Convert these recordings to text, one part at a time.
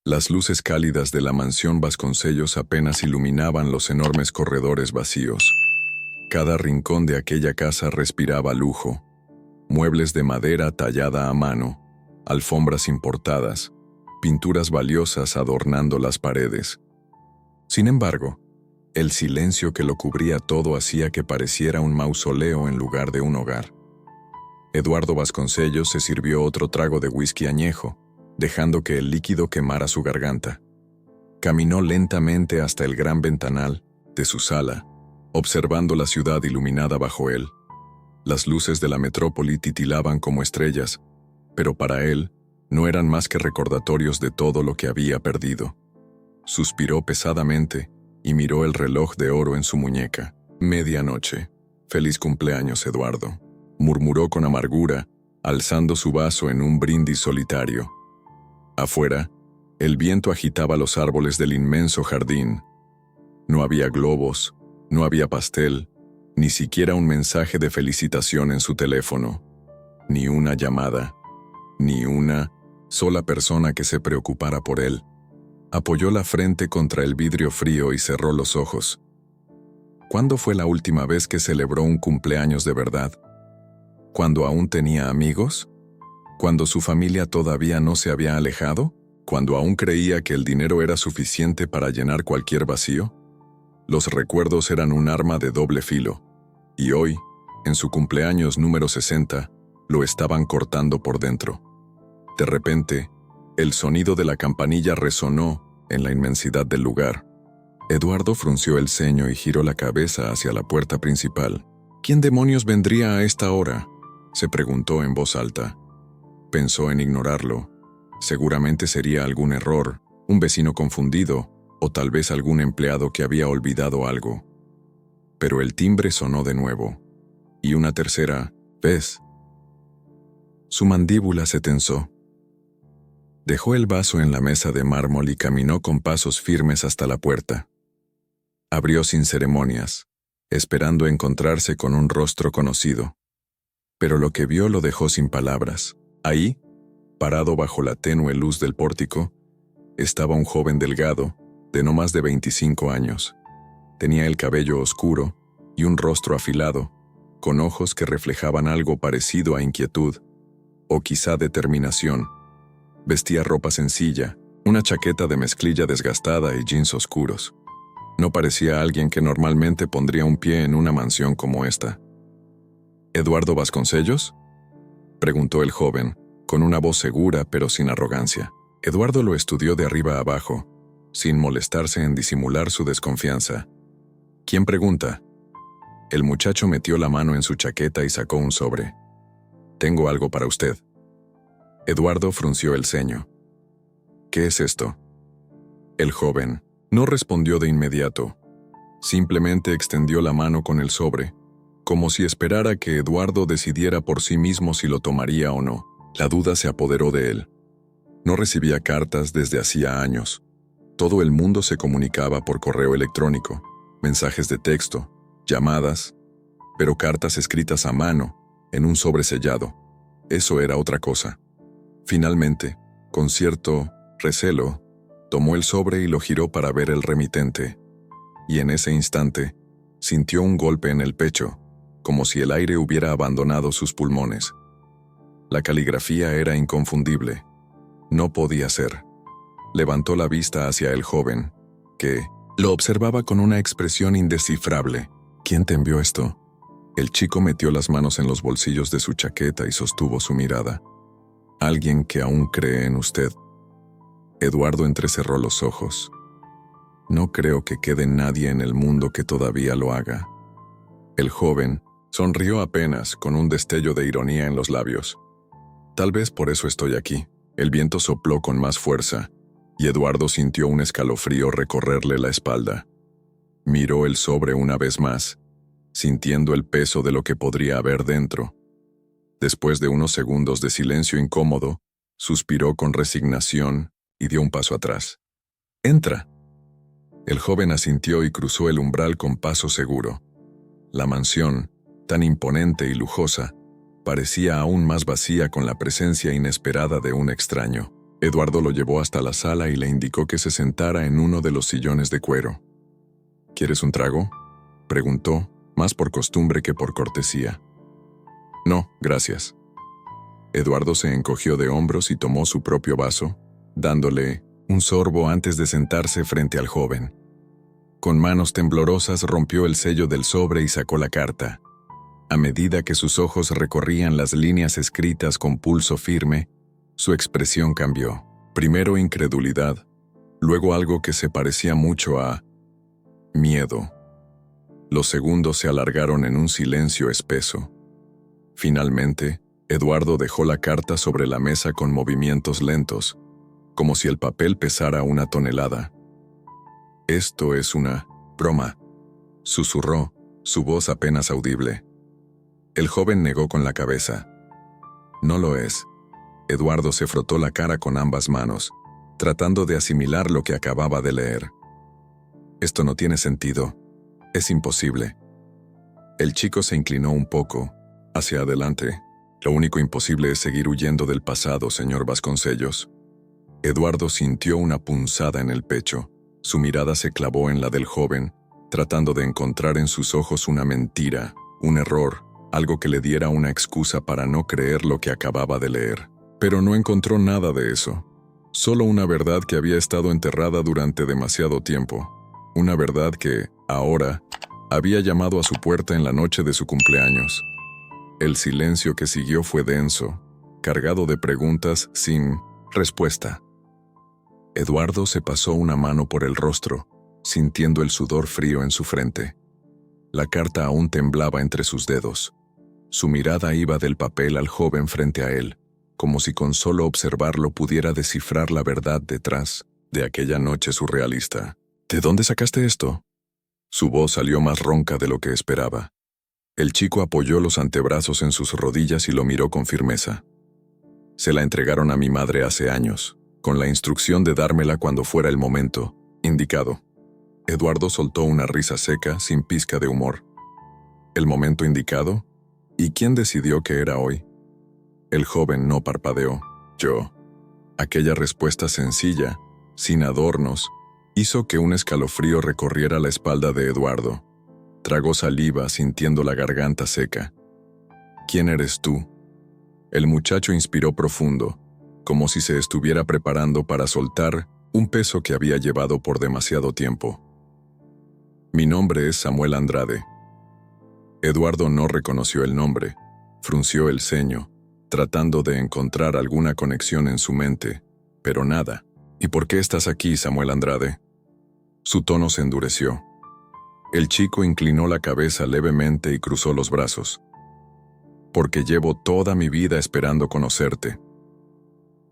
Las luces cálidas de la mansión Vasconcellos apenas iluminaban los enormes corredores vacíos. Cada rincón de aquella casa respiraba lujo. Muebles de madera tallada a mano, alfombras importadas, pinturas valiosas adornando las paredes. Sin embargo, el silencio que lo cubría todo hacía que pareciera un mausoleo en lugar de un hogar. Eduardo Vasconcellos se sirvió otro trago de whisky añejo, dejando que el líquido quemara su garganta. Caminó lentamente hasta el gran ventanal de su sala, observando la ciudad iluminada bajo él. Las luces de la metrópoli titilaban como estrellas, pero para él no eran más que recordatorios de todo lo que había perdido. Suspiró pesadamente y miró el reloj de oro en su muñeca. Medianoche. Feliz cumpleaños, Eduardo, murmuró con amargura, alzando su vaso en un brindis solitario. Afuera, el viento agitaba los árboles del inmenso jardín. No había globos, no había pastel, ni siquiera un mensaje de felicitación en su teléfono, ni una llamada, ni una sola persona que se preocupara por él. Apoyó la frente contra el vidrio frío y cerró los ojos. ¿Cuándo fue la última vez que celebró un cumpleaños de verdad? ¿Cuando aún tenía amigos? ¿Cuando su familia todavía no se había alejado? ¿Cuando aún creía que el dinero era suficiente para llenar cualquier vacío? Los recuerdos eran un arma de doble filo, y hoy, en su cumpleaños número 60, lo estaban cortando por dentro. De repente, el sonido de la campanilla resonó en la inmensidad del lugar. Eduardo frunció el ceño y giró la cabeza hacia la puerta principal. ¿Quién demonios vendría a esta hora?, se preguntó en voz alta. Pensó en ignorarlo. Seguramente sería algún error, un vecino confundido, o tal vez algún empleado que había olvidado algo. Pero el timbre sonó de nuevo, y una tercera vez. Su mandíbula se tensó. Dejó el vaso en la mesa de mármol y caminó con pasos firmes hasta la puerta. Abrió sin ceremonias, esperando encontrarse con un rostro conocido. Pero lo que vio lo dejó sin palabras. Ahí, parado bajo la tenue luz del pórtico, estaba un joven delgado, de no más de 25 años. Tenía el cabello oscuro y un rostro afilado, con ojos que reflejaban algo parecido a inquietud, o quizá determinación. Vestía ropa sencilla, una chaqueta de mezclilla desgastada y jeans oscuros. No parecía alguien que normalmente pondría un pie en una mansión como esta. ¿Eduardo Vasconcellos?, preguntó el joven, con una voz segura pero sin arrogancia. Eduardo lo estudió de arriba a abajo, sin molestarse en disimular su desconfianza. ¿Quién pregunta? El muchacho metió la mano en su chaqueta y sacó un sobre. Tengo algo para usted. Eduardo frunció el ceño. ¿Qué es esto? El joven no respondió de inmediato. Simplemente extendió la mano con el sobre, como si esperara que Eduardo decidiera por sí mismo si lo tomaría o no. La duda se apoderó de él. No recibía cartas desde hacía años. Todo el mundo se comunicaba por correo electrónico, mensajes de texto, llamadas, pero cartas escritas a mano, en un sobre sellado. Eso era otra cosa. Finalmente, con cierto recelo, tomó el sobre y lo giró para ver el remitente. Y en ese instante, sintió un golpe en el pecho, como si el aire hubiera abandonado sus pulmones. La caligrafía era inconfundible. No podía ser. Levantó la vista hacia el joven, que lo observaba con una expresión indescifrable. ¿Quién te envió esto? El chico metió las manos en los bolsillos de su chaqueta y sostuvo su mirada. Alguien que aún cree en usted. Eduardo entrecerró los ojos. No creo que quede nadie en el mundo que todavía lo haga. El joven sonrió apenas, con un destello de ironía en los labios. Tal vez por eso estoy aquí. El viento sopló con más fuerza, y Eduardo sintió un escalofrío recorrerle la espalda. Miró el sobre una vez más, sintiendo el peso de lo que podría haber dentro. Después de unos segundos de silencio incómodo, suspiró con resignación y dio un paso atrás. «Entra». El joven asintió y cruzó el umbral con paso seguro. La mansión, tan imponente y lujosa, parecía aún más vacía con la presencia inesperada de un extraño. Eduardo lo llevó hasta la sala y le indicó que se sentara en uno de los sillones de cuero. ¿Quieres un trago?, preguntó, más por costumbre que por cortesía. No, gracias. Eduardo se encogió de hombros y tomó su propio vaso, dándole un sorbo antes de sentarse frente al joven. Con manos temblorosas rompió el sello del sobre y sacó la carta. A medida que sus ojos recorrían las líneas escritas con pulso firme, su expresión cambió. Primero incredulidad, luego algo que se parecía mucho a miedo. Los segundos se alargaron en un silencio espeso. Finalmente, Eduardo dejó la carta sobre la mesa con movimientos lentos, como si el papel pesara 1 tonelada. «Esto es una broma», susurró, su voz apenas audible. El joven negó con la cabeza. «No lo es». Eduardo se frotó la cara con ambas manos, tratando de asimilar lo que acababa de leer. «Esto no tiene sentido. Es imposible». El chico se inclinó un poco, hacia adelante. «Lo único imposible es seguir huyendo del pasado, señor Vasconcellos». Eduardo sintió una punzada en el pecho. Su mirada se clavó en la del joven, tratando de encontrar en sus ojos una mentira, un error, algo que le diera una excusa para no creer lo que acababa de leer. Pero no encontró nada de eso. Solo una verdad que había estado enterrada durante demasiado tiempo. Una verdad que, ahora, había llamado a su puerta en la noche de su cumpleaños. El silencio que siguió fue denso, cargado de preguntas sin respuesta. Eduardo se pasó una mano por el rostro, sintiendo el sudor frío en su frente. La carta aún temblaba entre sus dedos. Su mirada iba del papel al joven frente a él, como si con solo observarlo pudiera descifrar la verdad detrás de aquella noche surrealista. «¿De dónde sacaste esto?». Su voz salió más ronca de lo que esperaba. El chico apoyó los antebrazos en sus rodillas y lo miró con firmeza. «Se la entregaron a mi madre hace años, con la instrucción de dármela cuando fuera el momento indicado». Eduardo soltó una risa seca, sin pizca de humor. «¿El momento indicado? ¿Y quién decidió que era hoy?». El joven no parpadeó. «Yo». Aquella respuesta sencilla, sin adornos, hizo que un escalofrío recorriera la espalda de Eduardo. Tragó saliva, sintiendo la garganta seca. «¿Quién eres tú?». El muchacho inspiró profundo, como si se estuviera preparando para soltar un peso que había llevado por demasiado tiempo. «Mi nombre es Samuel Andrade». Eduardo no reconoció el nombre, frunció el ceño, tratando de encontrar alguna conexión en su mente, pero nada. «¿Y por qué estás aquí, Samuel Andrade?». Su tono se endureció. El chico inclinó la cabeza levemente y cruzó los brazos. «Porque llevo toda mi vida esperando conocerte».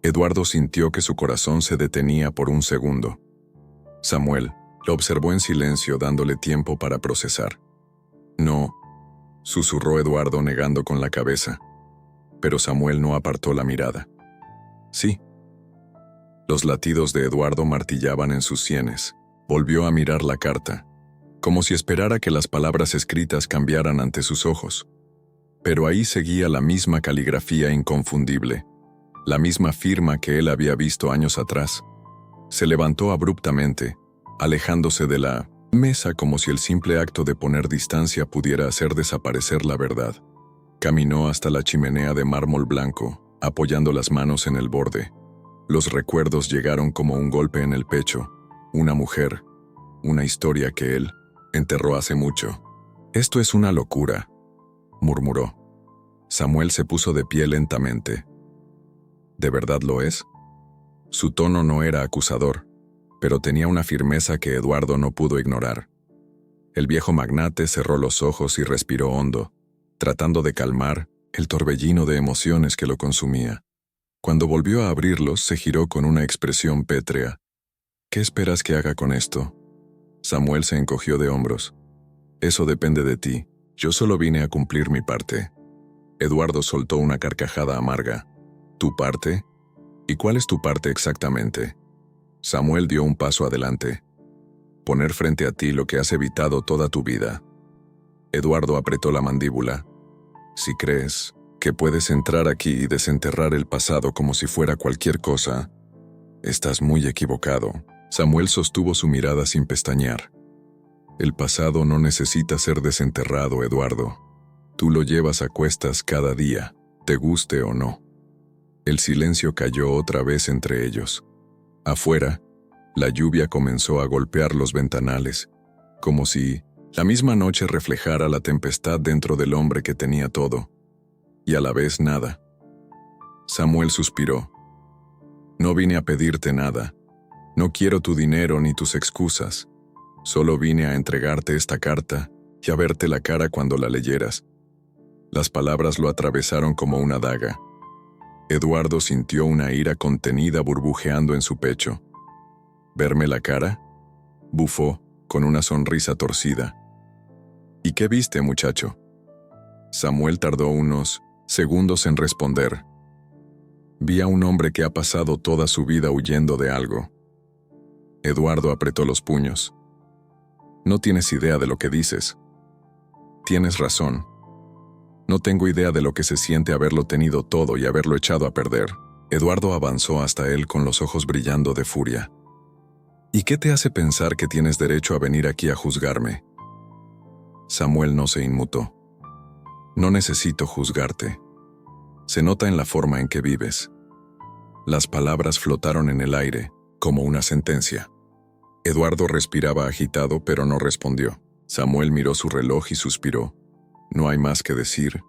Eduardo sintió que su corazón se detenía por un segundo. Samuel lo observó en silencio, dándole tiempo para procesar. «No», susurró Eduardo negando con la cabeza. Pero Samuel no apartó la mirada. «Sí». Los latidos de Eduardo martillaban en sus sienes. Volvió a mirar la carta, como si esperara que las palabras escritas cambiaran ante sus ojos. Pero ahí seguía la misma caligrafía inconfundible, la misma firma que él había visto años atrás. Se levantó abruptamente, alejándose de la mesa como si el simple acto de poner distancia pudiera hacer desaparecer la verdad. Caminó hasta la chimenea de mármol blanco, apoyando las manos en el borde. Los recuerdos llegaron como un golpe en el pecho. Una mujer, una historia que él enterró hace mucho. «Esto es una locura», murmuró. Samuel se puso de pie lentamente. «¿De verdad lo es?». Su tono no era acusador, pero tenía una firmeza que Eduardo no pudo ignorar. El viejo magnate cerró los ojos y respiró hondo, tratando de calmar el torbellino de emociones que lo consumía. Cuando volvió a abrirlos, se giró con una expresión pétrea. «¿Qué esperas que haga con esto?». Samuel se encogió de hombros. «Eso depende de ti. Yo solo vine a cumplir mi parte». Eduardo soltó una carcajada amarga. «¿Tu parte? ¿Y cuál es tu parte exactamente?». Samuel dio un paso adelante. «Poner frente a ti lo que has evitado toda tu vida». Eduardo apretó la mandíbula. «Si crees que puedes entrar aquí y desenterrar el pasado como si fuera cualquier cosa, Estás muy equivocado. Samuel sostuvo su mirada sin pestañear. El pasado no necesita ser desenterrado, Eduardo. Tú lo llevas a cuestas cada día, te guste o no. El silencio cayó otra vez entre ellos. Afuera, la lluvia comenzó a golpear los ventanales, como si la misma noche reflejara la tempestad dentro del hombre que tenía todo, y a la vez nada. Samuel suspiró. No vine a pedirte nada. No quiero tu dinero ni tus excusas. Solo vine a entregarte esta carta y a verte la cara cuando la leyeras. Las palabras lo atravesaron como una daga. Eduardo sintió una ira contenida burbujeando en su pecho. ¿Verme la cara?, bufó, con una sonrisa torcida. ¿Y qué viste, muchacho? Samuel tardó unos segundos en responder. Vi a un hombre que ha pasado toda su vida huyendo de algo. Eduardo apretó los puños. No tienes idea de lo que dices. Tienes razón. No tengo idea de lo que se siente haberlo tenido todo y haberlo echado a perder. Eduardo avanzó hasta él con los ojos brillando de furia. ¿Y qué te hace pensar que tienes derecho a venir aquí a juzgarme? Samuel no se inmutó. No necesito juzgarte. Se nota en la forma en que vives. Las palabras flotaron en el aire, como una sentencia. Eduardo respiraba agitado, pero no respondió. Samuel miró su reloj y suspiró. No hay más que decir.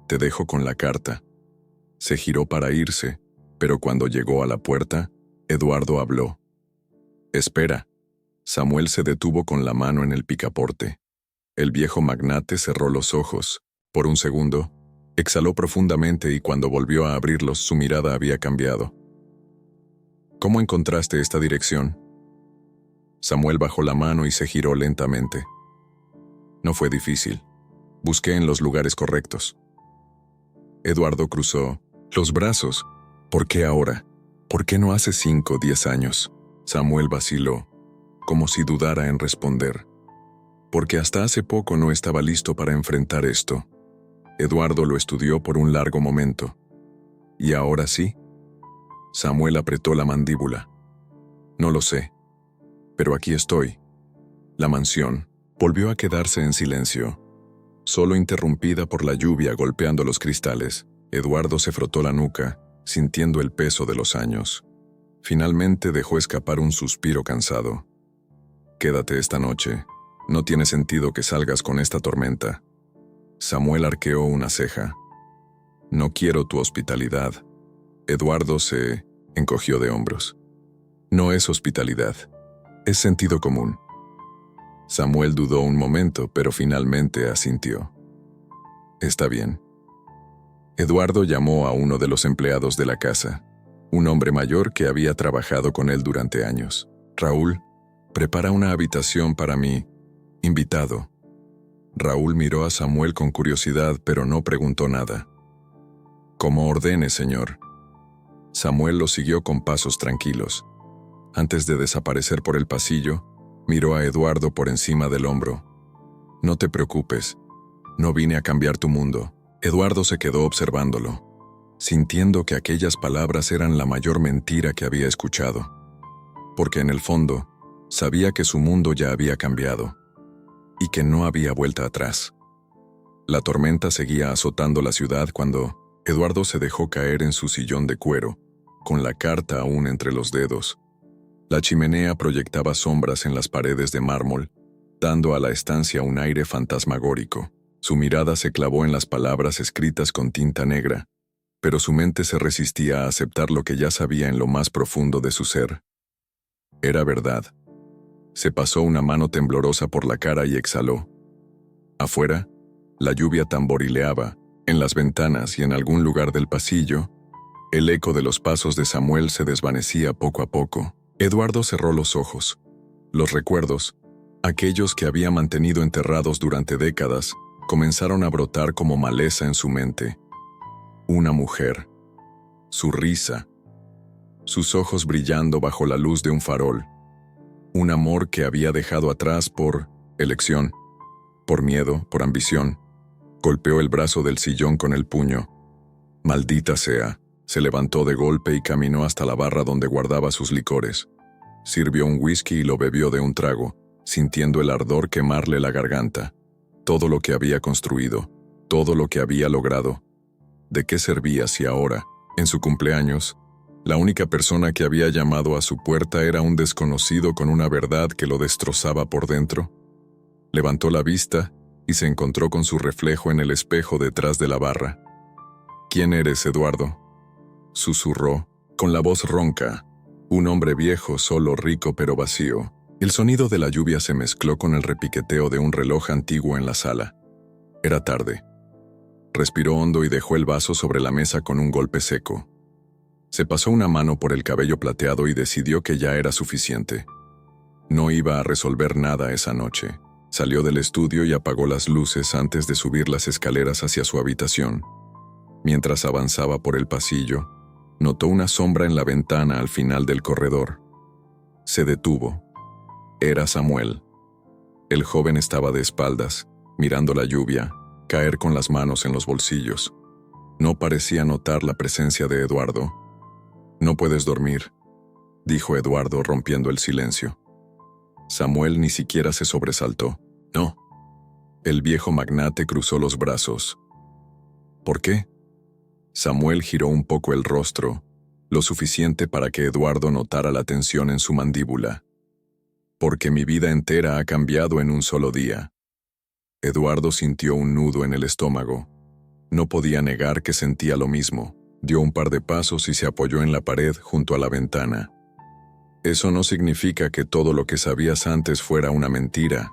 Te dejo con la carta. Se giró para irse, pero cuando llegó a la puerta, Eduardo habló. Espera. Samuel se detuvo con la mano en el picaporte. El viejo magnate cerró los ojos. Por un segundo, exhaló profundamente y cuando volvió a abrirlos su mirada había cambiado. ¿Cómo encontraste esta dirección? Samuel bajó la mano y se giró lentamente. No fue difícil. Busqué en los lugares correctos. Eduardo cruzó los brazos. ¿Por qué ahora? ¿Por qué no hace 5 o 10 años? Samuel vaciló, como si dudara en responder. Porque hasta hace poco no estaba listo para enfrentar esto. Eduardo lo estudió por un largo momento. ¿Y ahora sí? Samuel apretó la mandíbula. No lo sé. Pero aquí estoy. La mansión volvió a quedarse en silencio, solo interrumpida por la lluvia golpeando los cristales. Eduardo se frotó la nuca, sintiendo el peso de los años. Finalmente dejó escapar un suspiro cansado. Quédate esta noche. No tiene sentido que salgas con esta tormenta. Samuel arqueó una ceja. No quiero tu hospitalidad. Eduardo se encogió de hombros. No es hospitalidad. Es sentido común. Samuel dudó un momento, pero finalmente asintió. Está bien. Eduardo llamó a uno de los empleados de la casa, un hombre mayor que había trabajado con él durante años. Raúl, prepara una habitación para mi invitado. Raúl miró a Samuel con curiosidad, pero no preguntó nada. Como ordene, señor. Samuel lo siguió con pasos tranquilos. Antes de desaparecer por el pasillo, miró a Eduardo por encima del hombro. No te preocupes. No vine a cambiar tu mundo. Eduardo se quedó observándolo, sintiendo que aquellas palabras eran la mayor mentira que había escuchado. Porque en el fondo, sabía que su mundo ya había cambiado, y que no había vuelta atrás. La tormenta seguía azotando la ciudad cuando Eduardo se dejó caer en su sillón de cuero, con la carta aún entre los dedos. La chimenea proyectaba sombras en las paredes de mármol, dando a la estancia un aire fantasmagórico. Su mirada se clavó en las palabras escritas con tinta negra, pero su mente se resistía a aceptar lo que ya sabía en lo más profundo de su ser. Era verdad. Se pasó una mano temblorosa por la cara y exhaló. Afuera, la lluvia tamborileaba, en las ventanas y en algún lugar del pasillo. El eco de los pasos de Samuel se desvanecía poco a poco. Eduardo cerró los ojos. Los recuerdos, aquellos que había mantenido enterrados durante décadas, comenzaron a brotar como maleza en su mente. Una mujer. Su risa. Sus ojos brillando bajo la luz de un farol. Un amor que había dejado atrás por elección, por miedo, por ambición. Golpeó el brazo del sillón con el puño. Maldita sea. Se levantó de golpe y caminó hasta la barra donde guardaba sus licores. Sirvió un whisky y lo bebió de un trago, sintiendo el ardor quemarle la garganta. Todo lo que había construido, todo lo que había logrado. ¿De qué servía si ahora, en su cumpleaños, la única persona que había llamado a su puerta era un desconocido con una verdad que lo destrozaba por dentro? Levantó la vista y se encontró con su reflejo en el espejo detrás de la barra. «¿Quién eres, Eduardo?», susurró, con la voz ronca. Un hombre viejo, solo, rico pero vacío. El sonido de la lluvia se mezcló con el repiqueteo de un reloj antiguo en la sala. Era tarde. Respiró hondo y dejó el vaso sobre la mesa con un golpe seco. Se pasó una mano por el cabello plateado y decidió que ya era suficiente. No iba a resolver nada esa noche. Salió del estudio y apagó las luces antes de subir las escaleras hacia su habitación. Mientras avanzaba por el pasillo, notó una sombra en la ventana al final del corredor. Se detuvo. Era Samuel. El joven estaba de espaldas, mirando la lluvia, caer con las manos en los bolsillos. No parecía notar la presencia de Eduardo. «No puedes dormir», dijo Eduardo rompiendo el silencio. Samuel ni siquiera se sobresaltó. «No». El viejo magnate cruzó los brazos. «¿Por qué?». Samuel giró un poco el rostro, lo suficiente para que Eduardo notara la tensión en su mandíbula. «Porque mi vida entera ha cambiado en un solo día». Eduardo sintió un nudo en el estómago. No podía negar que sentía lo mismo. Dio un par de pasos y se apoyó en la pared junto a la ventana. «Eso no significa que todo lo que sabías antes fuera una mentira».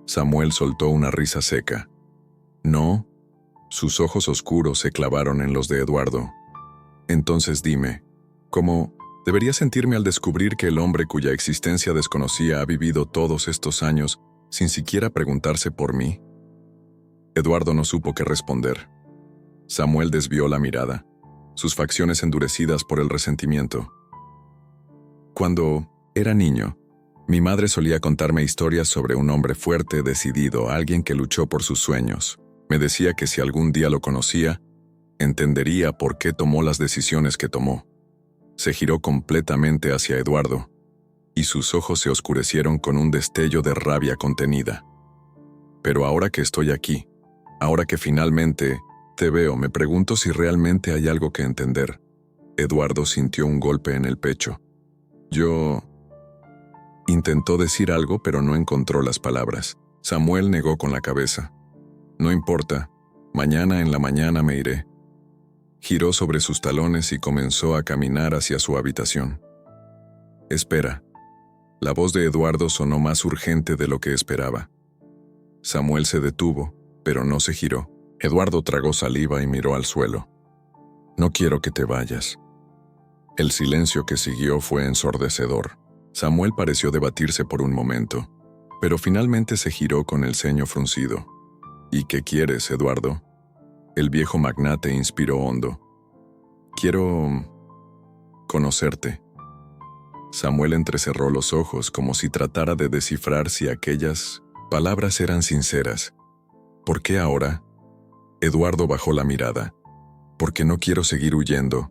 Samuel soltó una risa seca. «¿No?». Sus ojos oscuros se clavaron en los de Eduardo. «Entonces dime, ¿cómo debería sentirme al descubrir que el hombre cuya existencia desconocía ha vivido todos estos años sin siquiera preguntarse por mí?». Eduardo no supo qué responder. Samuel desvió la mirada, sus facciones endurecidas por el resentimiento. «Cuando era niño, mi madre solía contarme historias sobre un hombre fuerte, decidido, alguien que luchó por sus sueños. Me decía que si algún día lo conocía, entendería por qué tomó las decisiones que tomó». Se giró completamente hacia Eduardo, y sus ojos se oscurecieron con un destello de rabia contenida. «Pero ahora que estoy aquí, ahora que finalmente te veo, me pregunto si realmente hay algo que entender». Eduardo sintió un golpe en el pecho. «Yo…». Intentó decir algo, pero no encontró las palabras. Samuel negó con la cabeza. «No importa, mañana en la mañana me iré». Giró sobre sus talones y comenzó a caminar hacia su habitación. «Espera». La voz de Eduardo sonó más urgente de lo que esperaba. Samuel se detuvo, pero no se giró. Eduardo tragó saliva y miró al suelo. «No quiero que te vayas». El silencio que siguió fue ensordecedor. Samuel pareció debatirse por un momento, pero finalmente se giró con el ceño fruncido. «¿Y qué quieres, Eduardo?». El viejo magnate inspiró hondo. «Quiero… conocerte». Samuel entrecerró los ojos como si tratara de descifrar si aquellas palabras eran sinceras. «¿Por qué ahora?». Eduardo bajó la mirada. «Porque no quiero seguir huyendo».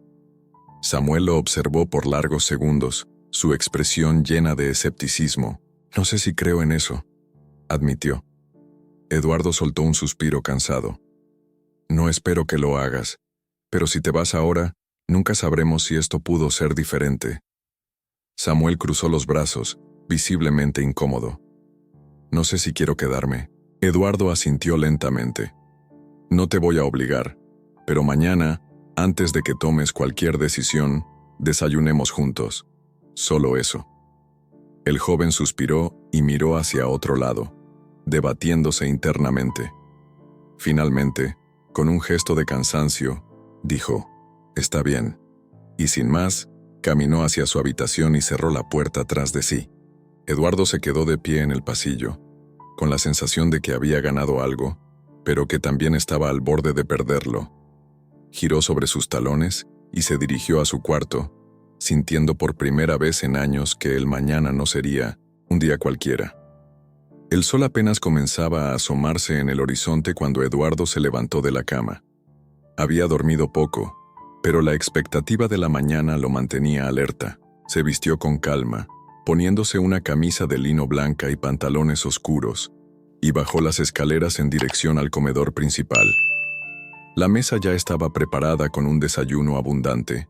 Samuel lo observó por largos segundos, su expresión llena de escepticismo. «No sé si creo en eso», admitió. Eduardo soltó un suspiro cansado. «No espero que lo hagas, pero si te vas ahora, nunca sabremos si esto pudo ser diferente». Samuel cruzó los brazos, visiblemente incómodo. «No sé si quiero quedarme». Eduardo asintió lentamente. «No te voy a obligar, pero mañana, antes de que tomes cualquier decisión, desayunemos juntos. Solo eso». El joven suspiró y miró hacia otro lado, debatiéndose internamente. Finalmente, con un gesto de cansancio, dijo: «Está bien». Y sin más, caminó hacia su habitación y cerró la puerta tras de sí. Eduardo se quedó de pie en el pasillo, con la sensación de que había ganado algo, pero que también estaba al borde de perderlo. Giró sobre sus talones y se dirigió a su cuarto, sintiendo por primera vez en años que el mañana no sería un día cualquiera. El sol apenas comenzaba a asomarse en el horizonte cuando Eduardo se levantó de la cama. Había dormido poco, Pero la expectativa de la mañana lo mantenía alerta. Se vistió con calma, poniéndose una camisa de lino blanca y pantalones oscuros, y bajó las escaleras en dirección al comedor principal. La mesa ya estaba preparada con un desayuno abundante: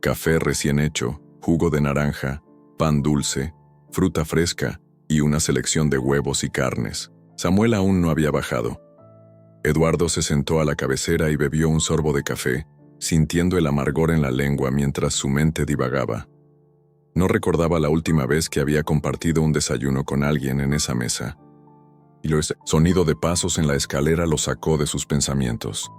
café recién hecho, jugo de naranja, pan dulce, fruta fresca y una selección de huevos y carnes. Samuel aún no había bajado. Eduardo se sentó a la cabecera y bebió un sorbo de café, sintiendo el amargor en la lengua mientras su mente divagaba. No recordaba la última vez que había compartido un desayuno con alguien en esa mesa. Y el sonido de pasos en la escalera lo sacó de sus pensamientos.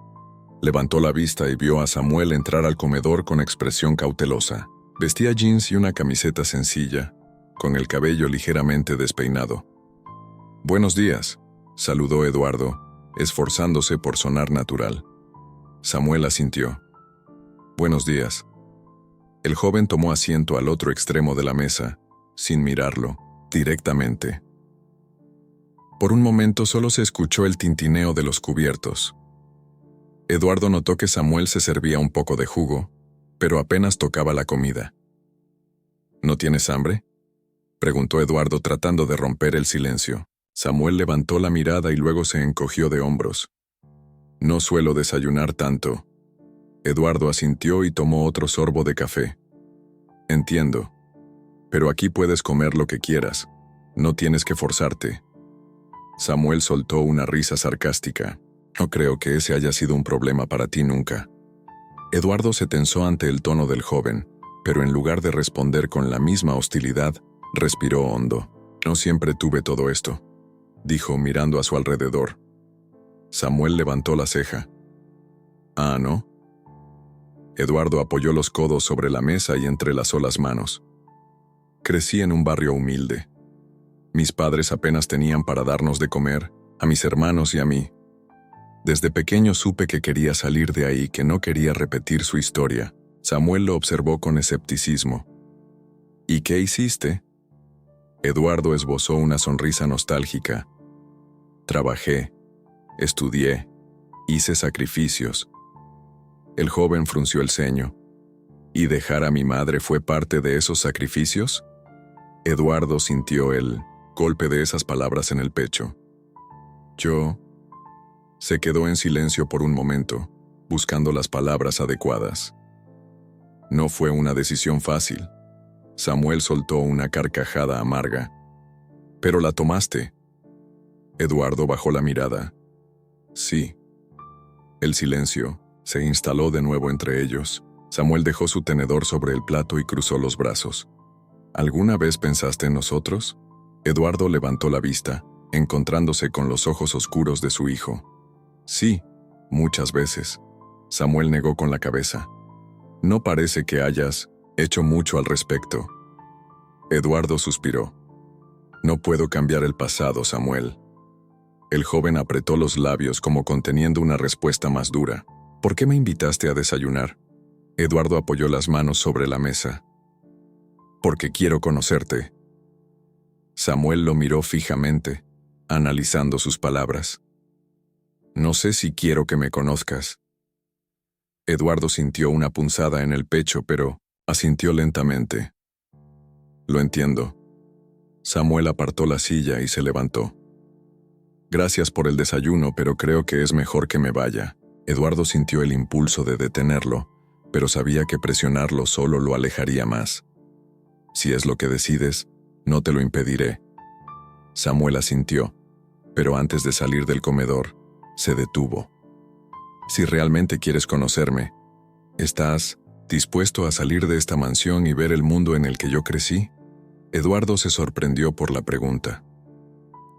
Levantó la vista y vio a Samuel entrar al comedor con expresión cautelosa. Vestía jeans y una camiseta sencilla, con el cabello ligeramente despeinado. «Buenos días», saludó Eduardo, esforzándose por sonar natural. Samuel asintió. «Buenos días». El joven tomó asiento al otro extremo de la mesa, sin mirarlo, directamente. Por un momento solo se escuchó el tintineo de los cubiertos. Eduardo notó que Samuel se servía un poco de jugo, pero apenas tocaba la comida. «¿No tienes hambre?», preguntó Eduardo tratando de romper el silencio. Samuel levantó la mirada y luego se encogió de hombros. «No suelo desayunar tanto». Eduardo asintió y tomó otro sorbo de café. «Entiendo. Pero aquí puedes comer lo que quieras. No tienes que forzarte». Samuel soltó una risa sarcástica. «No creo que ese haya sido un problema para ti nunca». Eduardo se tensó ante el tono del joven, pero en lugar de responder con la misma hostilidad, respiró hondo. «No siempre tuve todo esto», dijo mirando a su alrededor. Samuel levantó la ceja. «¿Ah, no?». Eduardo apoyó los codos sobre la mesa y entrelazó las manos. «Crecí en un barrio humilde. Mis padres apenas tenían para darnos de comer, a mis hermanos y a mí. Desde pequeño supe que quería salir de ahí, que no quería repetir su historia». Samuel lo observó con escepticismo. «¿Y qué hiciste?». Eduardo esbozó una sonrisa nostálgica. «Trabajé, estudié, hice sacrificios». El joven frunció el ceño. «¿Y dejar a mi madre fue parte de esos sacrificios?». Eduardo sintió el golpe de esas palabras en el pecho. «Yo…». Se quedó en silencio por un momento, buscando las palabras adecuadas. «No fue una decisión fácil». Samuel soltó una carcajada amarga. «Pero la tomaste». Eduardo bajó la mirada. «Sí». El silencio se instaló de nuevo entre ellos. Samuel dejó su tenedor sobre el plato y cruzó los brazos. «¿Alguna vez pensaste en nosotros?». Eduardo levantó la vista, encontrándose con los ojos oscuros de su hijo. «Sí, muchas veces». Samuel negó con la cabeza. «No parece que hayas hecho mucho al respecto». Eduardo suspiró. «No puedo cambiar el pasado, Samuel». El joven apretó los labios como conteniendo una respuesta más dura. «¿Por qué me invitaste a desayunar?». Eduardo apoyó las manos sobre la mesa. «Porque quiero conocerte». Samuel lo miró fijamente, analizando sus palabras. «No sé si quiero que me conozcas». Eduardo sintió una punzada en el pecho, pero asintió lentamente. «Lo entiendo». Samuel apartó la silla y se levantó. «Gracias por el desayuno, pero creo que es mejor que me vaya». Eduardo sintió el impulso de detenerlo, pero sabía que presionarlo solo lo alejaría más. «Si es lo que decides, no te lo impediré». Samuel asintió, pero antes de salir del comedor, se detuvo. «Si realmente quieres conocerme, ¿estás dispuesto a salir de esta mansión y ver el mundo en el que yo crecí?». Eduardo se sorprendió por la pregunta.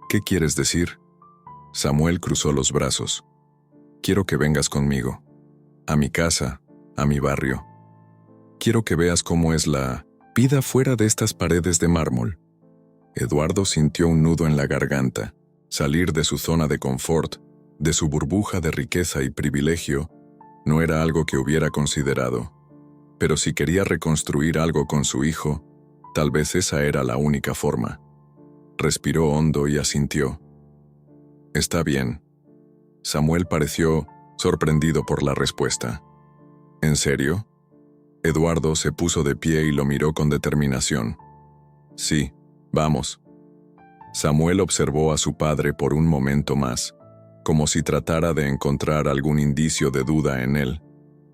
«¿Qué quieres decir?». Samuel cruzó los brazos. «Quiero que vengas conmigo. A mi casa, a mi barrio. Quiero que veas cómo es la vida fuera de estas paredes de mármol». Eduardo sintió un nudo en la garganta. Salir de su zona de confort, de su burbuja de riqueza y privilegio, no era algo que hubiera considerado. Pero si quería reconstruir algo con su hijo, tal vez esa era la única forma. Respiró hondo y asintió. «Está bien». Samuel pareció sorprendido por la respuesta. ¿En serio? Eduardo se puso de pie y lo miró con determinación. Sí, vamos. Samuel observó a su padre por un momento más, como si tratara de encontrar algún indicio de duda en él,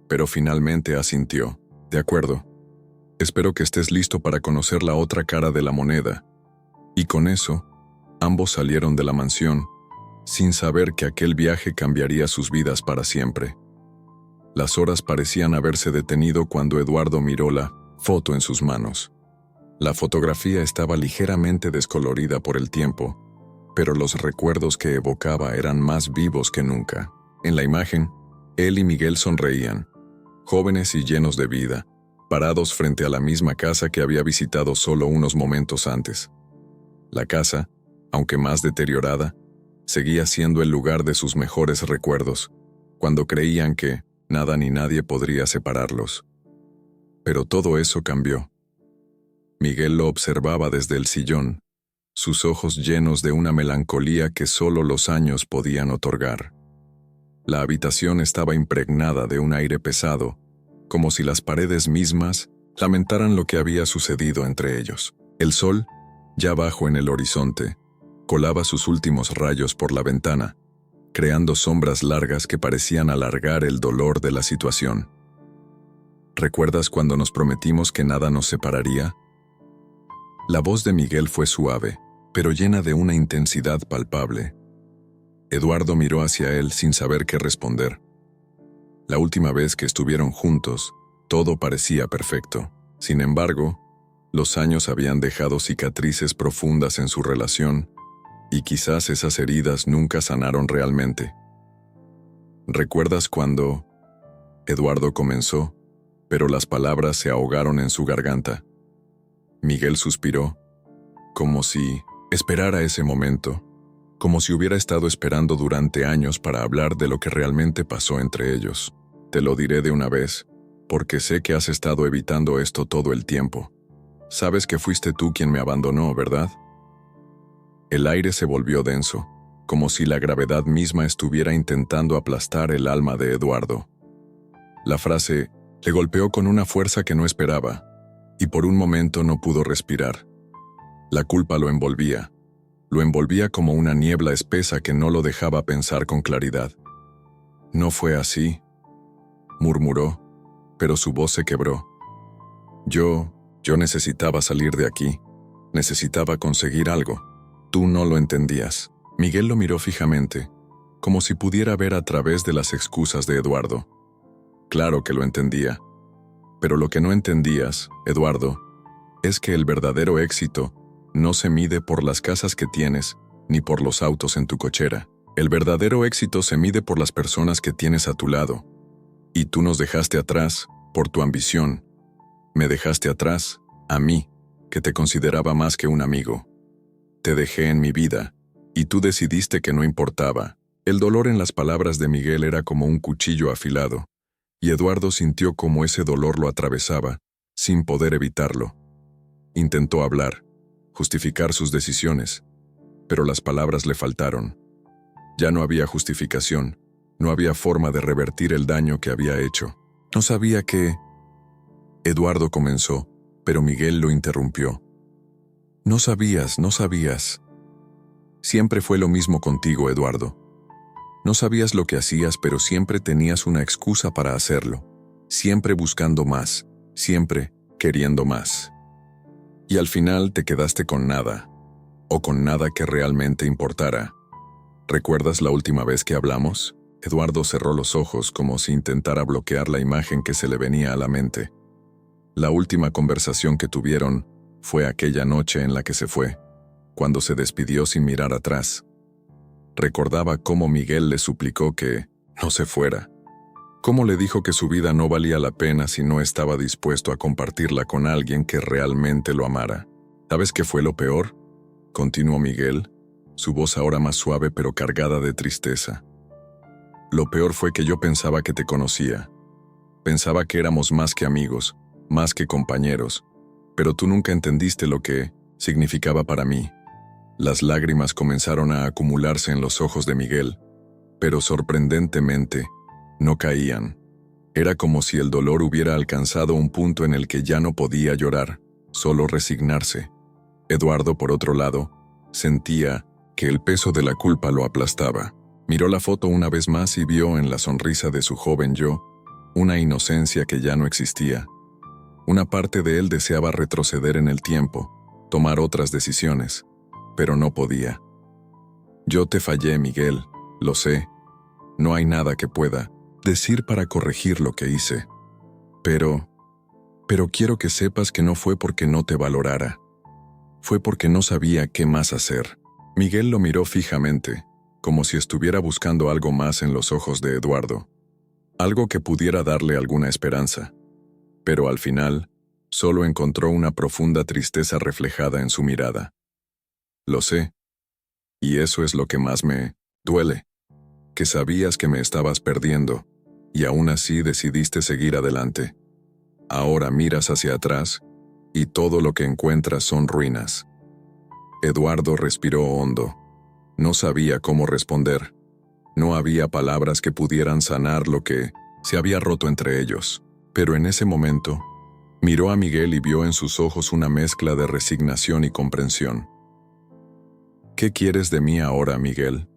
pero finalmente asintió. De acuerdo. Espero que estés listo para conocer la otra cara de la moneda. Y con eso, ambos salieron de la mansión, sin saber que aquel viaje cambiaría sus vidas para siempre. Las horas parecían haberse detenido cuando Eduardo miró la foto en sus manos. La fotografía estaba ligeramente descolorida por el tiempo, pero los recuerdos que evocaba eran más vivos que nunca. En la imagen, él y Miguel sonreían, jóvenes y llenos de vida, parados frente a la misma casa que había visitado solo unos momentos antes. La casa, aunque más deteriorada, seguía siendo el lugar de sus mejores recuerdos, cuando creían que nada ni nadie podría separarlos. Pero todo eso cambió. Miguel lo observaba desde el sillón, sus ojos llenos de una melancolía que solo los años podían otorgar. La habitación estaba impregnada de un aire pesado, como si las paredes mismas lamentaran lo que había sucedido entre ellos. El sol, ya bajo en el horizonte, colaba sus últimos rayos por la ventana, creando sombras largas que parecían alargar el dolor de la situación. ¿Recuerdas cuando nos prometimos que nada nos separaría? La voz de Miguel fue suave, pero llena de una intensidad palpable. Eduardo miró hacia él sin saber qué responder. La última vez que estuvieron juntos, todo parecía perfecto. Sin embargo, los años habían dejado cicatrices profundas en su relación, y quizás esas heridas nunca sanaron realmente. ¿Recuerdas cuando...? Eduardo comenzó, pero las palabras se ahogaron en su garganta. Miguel suspiró, como si esperara ese momento, como si hubiera estado esperando durante años para hablar de lo que realmente pasó entre ellos. Te lo diré de una vez, porque sé que has estado evitando esto todo el tiempo. Sabes que fuiste tú quien me abandonó, ¿verdad? El aire se volvió denso, como si la gravedad misma estuviera intentando aplastar el alma de Eduardo. La frase le golpeó con una fuerza que no esperaba, y por un momento no pudo respirar. La culpa lo envolvía como una niebla espesa que no lo dejaba pensar con claridad. No fue así, murmuró, pero su voz se quebró. Yo necesitaba salir de aquí, necesitaba conseguir algo. Tú no lo entendías. Miguel lo miró fijamente, como si pudiera ver a través de las excusas de Eduardo. Claro que lo entendía. Pero lo que no entendías, Eduardo, es que el verdadero éxito no se mide por las casas que tienes, ni por los autos en tu cochera. El verdadero éxito se mide por las personas que tienes a tu lado. Y tú nos dejaste atrás, por tu ambición. Me dejaste atrás, a mí, que te consideraba más que un amigo. Te dejé en mi vida, y tú decidiste que no importaba. El dolor en las palabras de Miguel era como un cuchillo afilado, y Eduardo sintió cómo ese dolor lo atravesaba, sin poder evitarlo. Intentó hablar, justificar sus decisiones, pero las palabras le faltaron. Ya no había justificación, no había forma de revertir el daño que había hecho. No sabía qué... Eduardo comenzó, pero Miguel lo interrumpió. No sabías. Siempre fue lo mismo contigo, Eduardo. No sabías lo que hacías, pero siempre tenías una excusa para hacerlo. Siempre buscando más, siempre queriendo más. Y al final te quedaste con nada, o con nada que realmente importara. ¿Recuerdas la última vez que hablamos? Eduardo cerró los ojos como si intentara bloquear la imagen que se le venía a la mente. La última conversación que tuvieron fue aquella noche en la que se fue, cuando se despidió sin mirar atrás. Recordaba cómo Miguel le suplicó que no se fuera, cómo le dijo que su vida no valía la pena si no estaba dispuesto a compartirla con alguien que realmente lo amara. ¿Sabes qué fue lo peor?, continuó Miguel, su voz ahora más suave pero cargada de tristeza. Lo peor fue que yo pensaba que te conocía. Pensaba que éramos más que amigos, más que compañeros, pero tú nunca entendiste lo que significaba para mí. Las lágrimas comenzaron a acumularse en los ojos de Miguel, pero sorprendentemente no caían. Era como si el dolor hubiera alcanzado un punto en el que ya no podía llorar, solo resignarse. Eduardo, por otro lado, sentía que el peso de la culpa lo aplastaba. Miró la foto una vez más y vio en la sonrisa de su joven yo una inocencia que ya no existía. Una parte de él deseaba retroceder en el tiempo, tomar otras decisiones, pero no podía. Yo te fallé, Miguel, lo sé. No hay nada que pueda decir para corregir lo que hice. Pero quiero que sepas que no fue porque no te valorara. Fue porque no sabía qué más hacer. Miguel lo miró fijamente, como si estuviera buscando algo más en los ojos de Eduardo. Algo que pudiera darle alguna esperanza. Pero al final, solo encontró una profunda tristeza reflejada en su mirada. Lo sé. Y eso es lo que más me duele. Que sabías que me estabas perdiendo, y aún así decidiste seguir adelante. Ahora miras hacia atrás, y todo lo que encuentras son ruinas. Eduardo respiró hondo. No sabía cómo responder. No había palabras que pudieran sanar lo que se había roto entre ellos. Pero en ese momento, miró a Miguel y vio en sus ojos una mezcla de resignación y comprensión. ¿Qué quieres de mí ahora, Miguel?,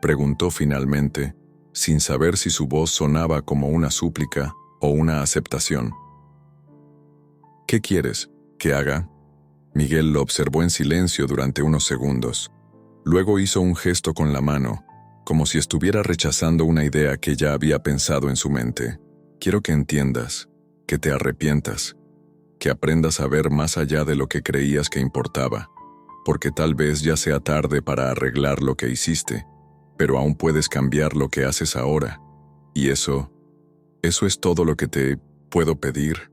preguntó finalmente, sin saber si su voz sonaba como una súplica o una aceptación. ¿Qué quieres que haga? Miguel lo observó en silencio durante unos segundos. Luego hizo un gesto con la mano, como si estuviera rechazando una idea que ya había pensado en su mente. Quiero que entiendas, que te arrepientas, que aprendas a ver más allá de lo que creías que importaba, porque tal vez ya sea tarde para arreglar lo que hiciste, pero aún puedes cambiar lo que haces ahora. Y eso es todo lo que te puedo pedir.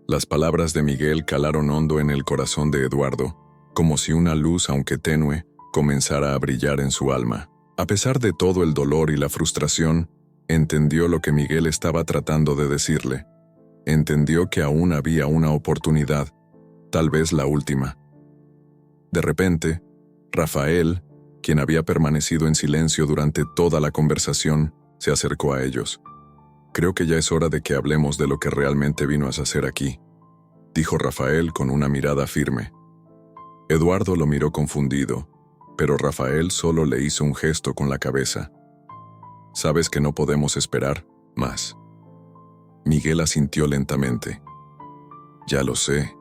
Las palabras de Miguel calaron hondo en el corazón de Eduardo, como si una luz, aunque tenue, comenzara a brillar en su alma. A pesar de todo el dolor y la frustración, entendió lo que Miguel estaba tratando de decirle. Entendió que aún había una oportunidad, tal vez la última. De repente, Rafael, quien había permanecido en silencio durante toda la conversación, se acercó a ellos. «Creo que ya es hora de que hablemos de lo que realmente vino a hacer aquí», dijo Rafael con una mirada firme. Eduardo lo miró confundido, pero Rafael solo le hizo un gesto con la cabeza. «Sabes que no podemos esperar más». Miguel asintió lentamente. «Ya lo sé».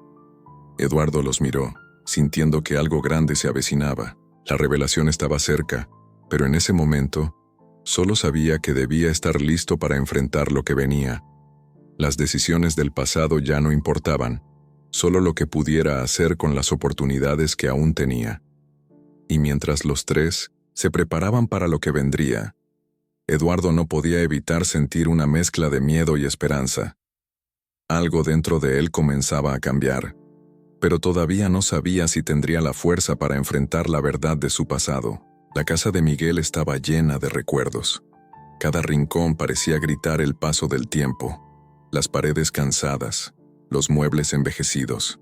Eduardo los miró, sintiendo que algo grande se avecinaba. La revelación estaba cerca, pero en ese momento, solo sabía que debía estar listo para enfrentar lo que venía. Las decisiones del pasado ya no importaban, solo lo que pudiera hacer con las oportunidades que aún tenía. Y mientras los tres se preparaban para lo que vendría, Eduardo no podía evitar sentir una mezcla de miedo y esperanza. Algo dentro de él comenzaba a cambiar, pero todavía no sabía si tendría la fuerza para enfrentar la verdad de su pasado. La casa de Miguel estaba llena de recuerdos. Cada rincón parecía gritar el paso del tiempo. Las paredes cansadas, los muebles envejecidos.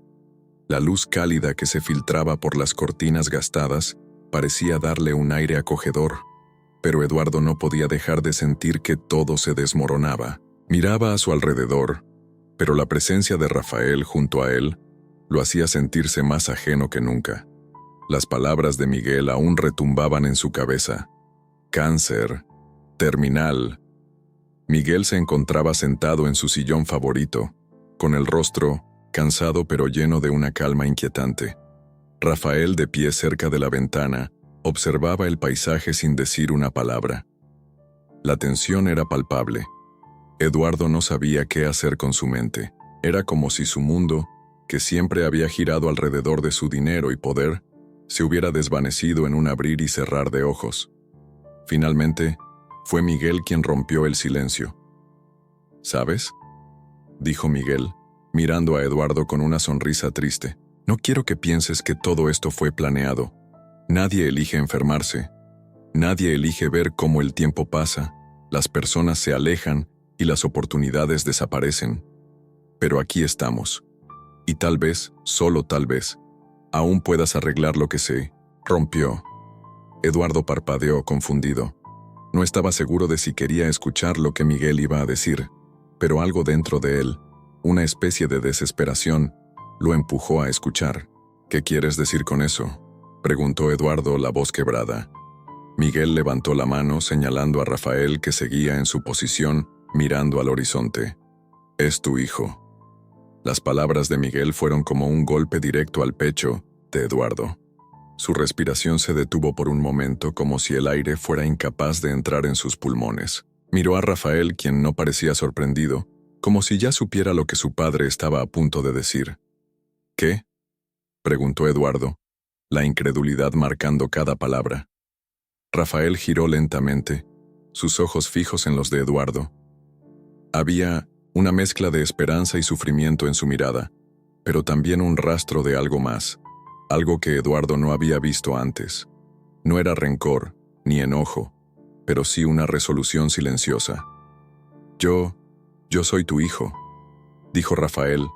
La luz cálida que se filtraba por las cortinas gastadas parecía darle un aire acogedor, pero Eduardo no podía dejar de sentir que todo se desmoronaba. Miraba a su alrededor, pero la presencia de Rafael junto a él lo hacía sentirse más ajeno que nunca. Las palabras de Miguel aún retumbaban en su cabeza. Cáncer. Terminal. Miguel se encontraba sentado en su sillón favorito, con el rostro cansado pero lleno de una calma inquietante. Rafael, de pie cerca de la ventana, observaba el paisaje sin decir una palabra. La tensión era palpable. Eduardo no sabía qué hacer con su mente. Era como si su mundo, que siempre había girado alrededor de su dinero y poder, se hubiera desvanecido en un abrir y cerrar de ojos. Finalmente, fue Miguel quien rompió el silencio. «¿Sabes?», dijo Miguel, mirando a Eduardo con una sonrisa triste. «No quiero que pienses que todo esto fue planeado. Nadie elige enfermarse. Nadie elige ver cómo el tiempo pasa, las personas se alejan y las oportunidades desaparecen. Pero aquí estamos. Y tal vez, solo tal vez, aún puedas arreglar lo que se rompió». Eduardo parpadeó confundido. No estaba seguro de si quería escuchar lo que Miguel iba a decir, pero algo dentro de él, una especie de desesperación, lo empujó a escuchar. ¿Qué quieres decir con eso?, preguntó Eduardo, la voz quebrada. Miguel levantó la mano señalando a Rafael, que seguía en su posición, mirando al horizonte. «Es tu hijo». Las palabras de Miguel fueron como un golpe directo al pecho de Eduardo. Su respiración se detuvo por un momento, como si el aire fuera incapaz de entrar en sus pulmones. Miró a Rafael, quien no parecía sorprendido, como si ya supiera lo que su padre estaba a punto de decir. «¿Qué?», preguntó Eduardo, la incredulidad marcando cada palabra. Rafael giró lentamente, sus ojos fijos en los de Eduardo. Había una mezcla de esperanza y sufrimiento en su mirada, pero también un rastro de algo más, algo que Eduardo no había visto antes. No era rencor, ni enojo, pero sí una resolución silenciosa. Yo soy tu hijo», dijo Rafael,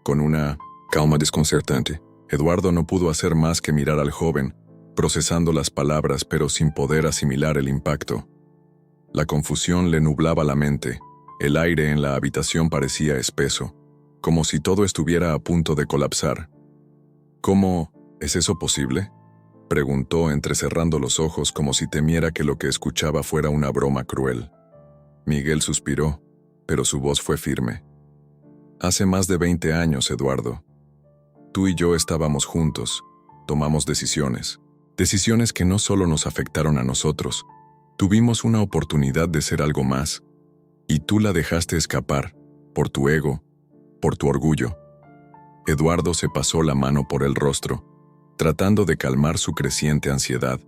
con una calma desconcertante. Eduardo no pudo hacer más que mirar al joven, procesando las palabras pero sin poder asimilar el impacto. La confusión le nublaba la mente, el aire en la habitación parecía espeso, como si todo estuviera a punto de colapsar. «¿Cómo es eso posible?», preguntó entrecerrando los ojos como si temiera que lo que escuchaba fuera una broma cruel. Miguel suspiró, pero su voz fue firme. «Hace más de 20 años, Eduardo. Tú y yo estábamos juntos, tomamos decisiones que no solo nos afectaron a nosotros. Tuvimos una oportunidad de ser algo más, y tú la dejaste escapar, por tu ego, por tu orgullo». Eduardo se pasó la mano por el rostro, tratando de calmar su creciente ansiedad.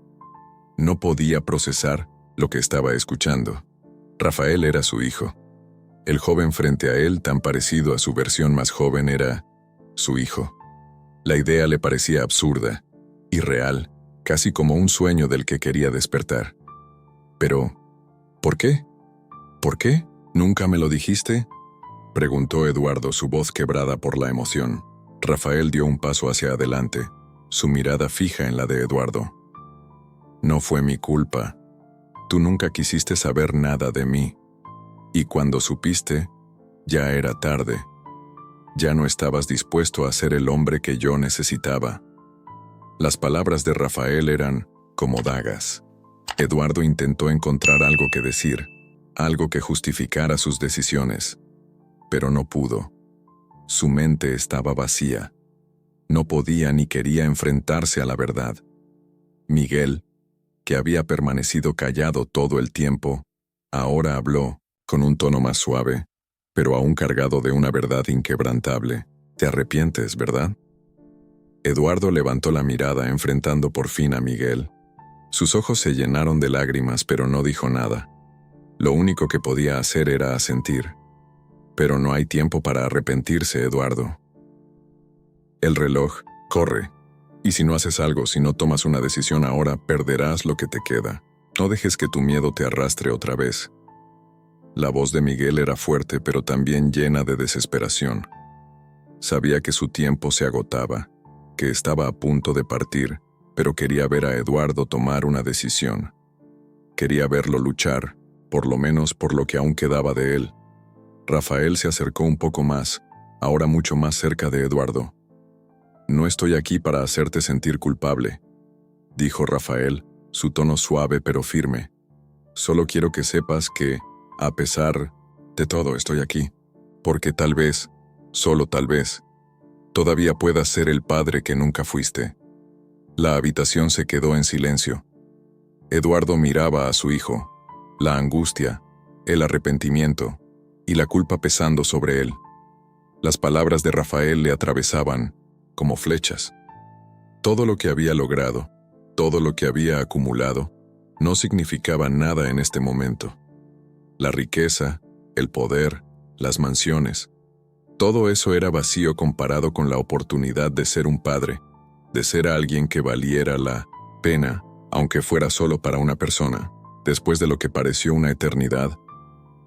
No podía procesar lo que estaba escuchando. Rafael era su hijo. El joven frente a él, tan parecido a su versión más joven, era su hijo. La idea le parecía absurda, irreal, casi como un sueño del que quería despertar. Pero, ¿por qué? ¿Por qué? ¿Nunca me lo dijiste?, preguntó Eduardo, su voz quebrada por la emoción. Rafael dio un paso hacia adelante, su mirada fija en la de Eduardo. «No fue mi culpa. Tú nunca quisiste saber nada de mí. Y cuando supiste, ya era tarde. Ya no estabas dispuesto a ser el hombre que yo necesitaba». Las palabras de Rafael eran como dagas. Eduardo intentó encontrar algo que decir, algo que justificara sus decisiones, pero no pudo. Su mente estaba vacía. No podía ni quería enfrentarse a la verdad. Miguel, que había permanecido callado todo el tiempo, ahora habló, con un tono más suave, pero aún cargado de una verdad inquebrantable. «Te arrepientes, ¿verdad?». Eduardo levantó la mirada, enfrentando por fin a Miguel. Sus ojos se llenaron de lágrimas, pero no dijo nada. Lo único que podía hacer era asentir. «Pero no hay tiempo para arrepentirse, Eduardo. El reloj corre, y si no haces algo, si no tomas una decisión ahora, perderás lo que te queda. No dejes que tu miedo te arrastre otra vez». La voz de Miguel era fuerte, pero también llena de desesperación. Sabía que su tiempo se agotaba, que estaba a punto de partir, pero quería ver a Eduardo tomar una decisión. Quería verlo luchar, por lo menos por lo que aún quedaba de él. Rafael se acercó un poco más, ahora mucho más cerca de Eduardo. «No estoy aquí para hacerte sentir culpable», dijo Rafael, su tono suave pero firme. «Solo quiero que sepas que, a pesar de todo, estoy aquí, porque tal vez, solo tal vez, todavía puedas ser el padre que nunca fuiste». La habitación se quedó en silencio. Eduardo miraba a su hijo, la angustia, el arrepentimiento y la culpa pesando sobre él. Las palabras de Rafael le atravesaban como flechas. Todo lo que había logrado, todo lo que había acumulado, no significaba nada en este momento. La riqueza, el poder, las mansiones, todo eso era vacío comparado con la oportunidad de ser un padre, de ser alguien que valiera la pena, aunque fuera solo para una persona. Después de lo que pareció una eternidad,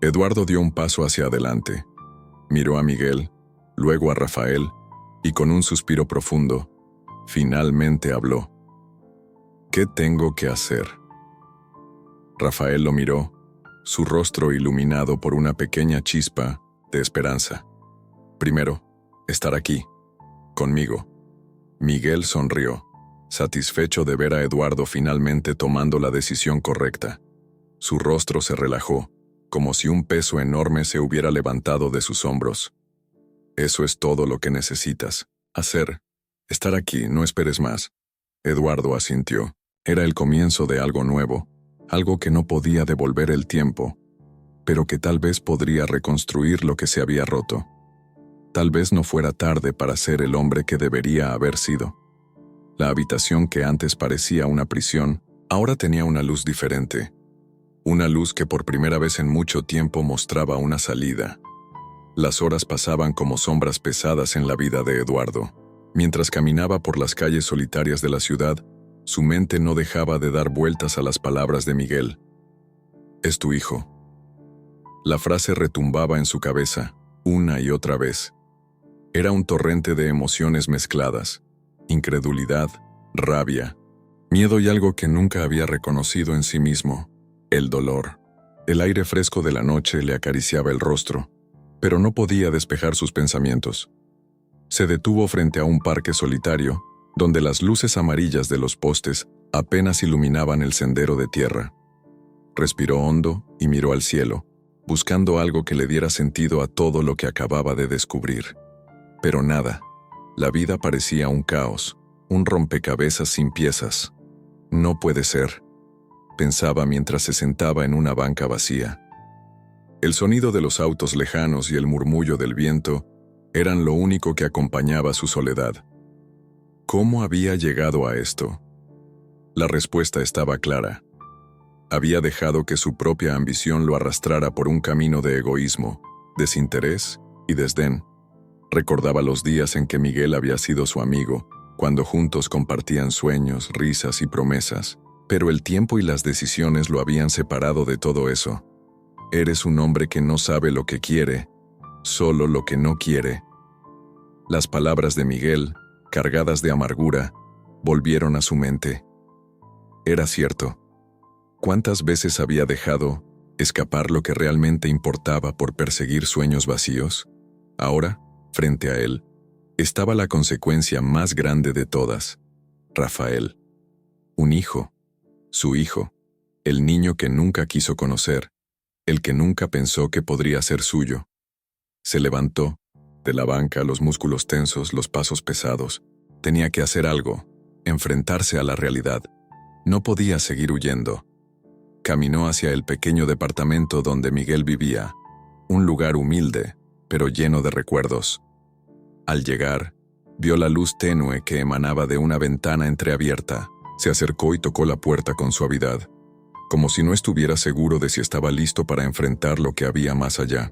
Eduardo dio un paso hacia adelante. Miró a Miguel, luego a Rafael, y con un suspiro profundo, finalmente habló. «¿Qué tengo que hacer?». Rafael lo miró, su rostro iluminado por una pequeña chispa de esperanza. Primero, estar aquí, conmigo. Miguel sonrió, satisfecho de ver a Eduardo finalmente tomando la decisión correcta. Su rostro se relajó, como si un peso enorme se hubiera levantado de sus hombros. Eso es todo lo que necesitas hacer. Estar aquí, no esperes más. Eduardo asintió. Era el comienzo de algo nuevo, algo que no podía devolver el tiempo, pero que tal vez podría reconstruir lo que se había roto. Tal vez no fuera tarde para ser el hombre que debería haber sido. La habitación que antes parecía una prisión, ahora tenía una luz diferente. Una luz que por primera vez en mucho tiempo mostraba una salida. Las horas pasaban como sombras pesadas en la vida de Eduardo. Mientras caminaba por las calles solitarias de la ciudad, su mente no dejaba de dar vueltas a las palabras de Miguel. «Es tu hijo». La frase retumbaba en su cabeza, una y otra vez. Era un torrente de emociones mezcladas: incredulidad, rabia, miedo y algo que nunca había reconocido en sí mismo: el dolor. El aire fresco de la noche le acariciaba el rostro, pero no podía despejar sus pensamientos. Se detuvo frente a un parque solitario, donde las luces amarillas de los postes apenas iluminaban el sendero de tierra. Respiró hondo y miró al cielo, buscando algo que le diera sentido a todo lo que acababa de descubrir. Pero nada. La vida parecía un caos, un rompecabezas sin piezas. No puede ser, pensaba mientras se sentaba en una banca vacía. El sonido de los autos lejanos y el murmullo del viento eran lo único que acompañaba su soledad. ¿Cómo había llegado a esto? La respuesta estaba clara. Había dejado que su propia ambición lo arrastrara por un camino de egoísmo, desinterés y desdén. Recordaba los días en que Miguel había sido su amigo, cuando juntos compartían sueños, risas y promesas, pero el tiempo y las decisiones lo habían separado de todo eso. Eres un hombre que no sabe lo que quiere, solo lo que no quiere. Las palabras de Miguel, cargadas de amargura, volvieron a su mente. Era cierto. ¿Cuántas veces había dejado escapar lo que realmente importaba por perseguir sueños vacíos? Ahora, frente a él, estaba la consecuencia más grande de todas: Rafael. Un hijo, su hijo, el niño que nunca quiso conocer, el que nunca pensó que podría ser suyo. Se levantó, de la banca, los músculos tensos, los pasos pesados. Tenía que hacer algo, enfrentarse a la realidad. No podía seguir huyendo. Caminó hacia el pequeño departamento donde Miguel vivía, un lugar humilde, pero lleno de recuerdos. Al llegar, vio la luz tenue que emanaba de una ventana entreabierta. Se acercó y tocó la puerta con suavidad, como si no estuviera seguro de si estaba listo para enfrentar lo que había más allá.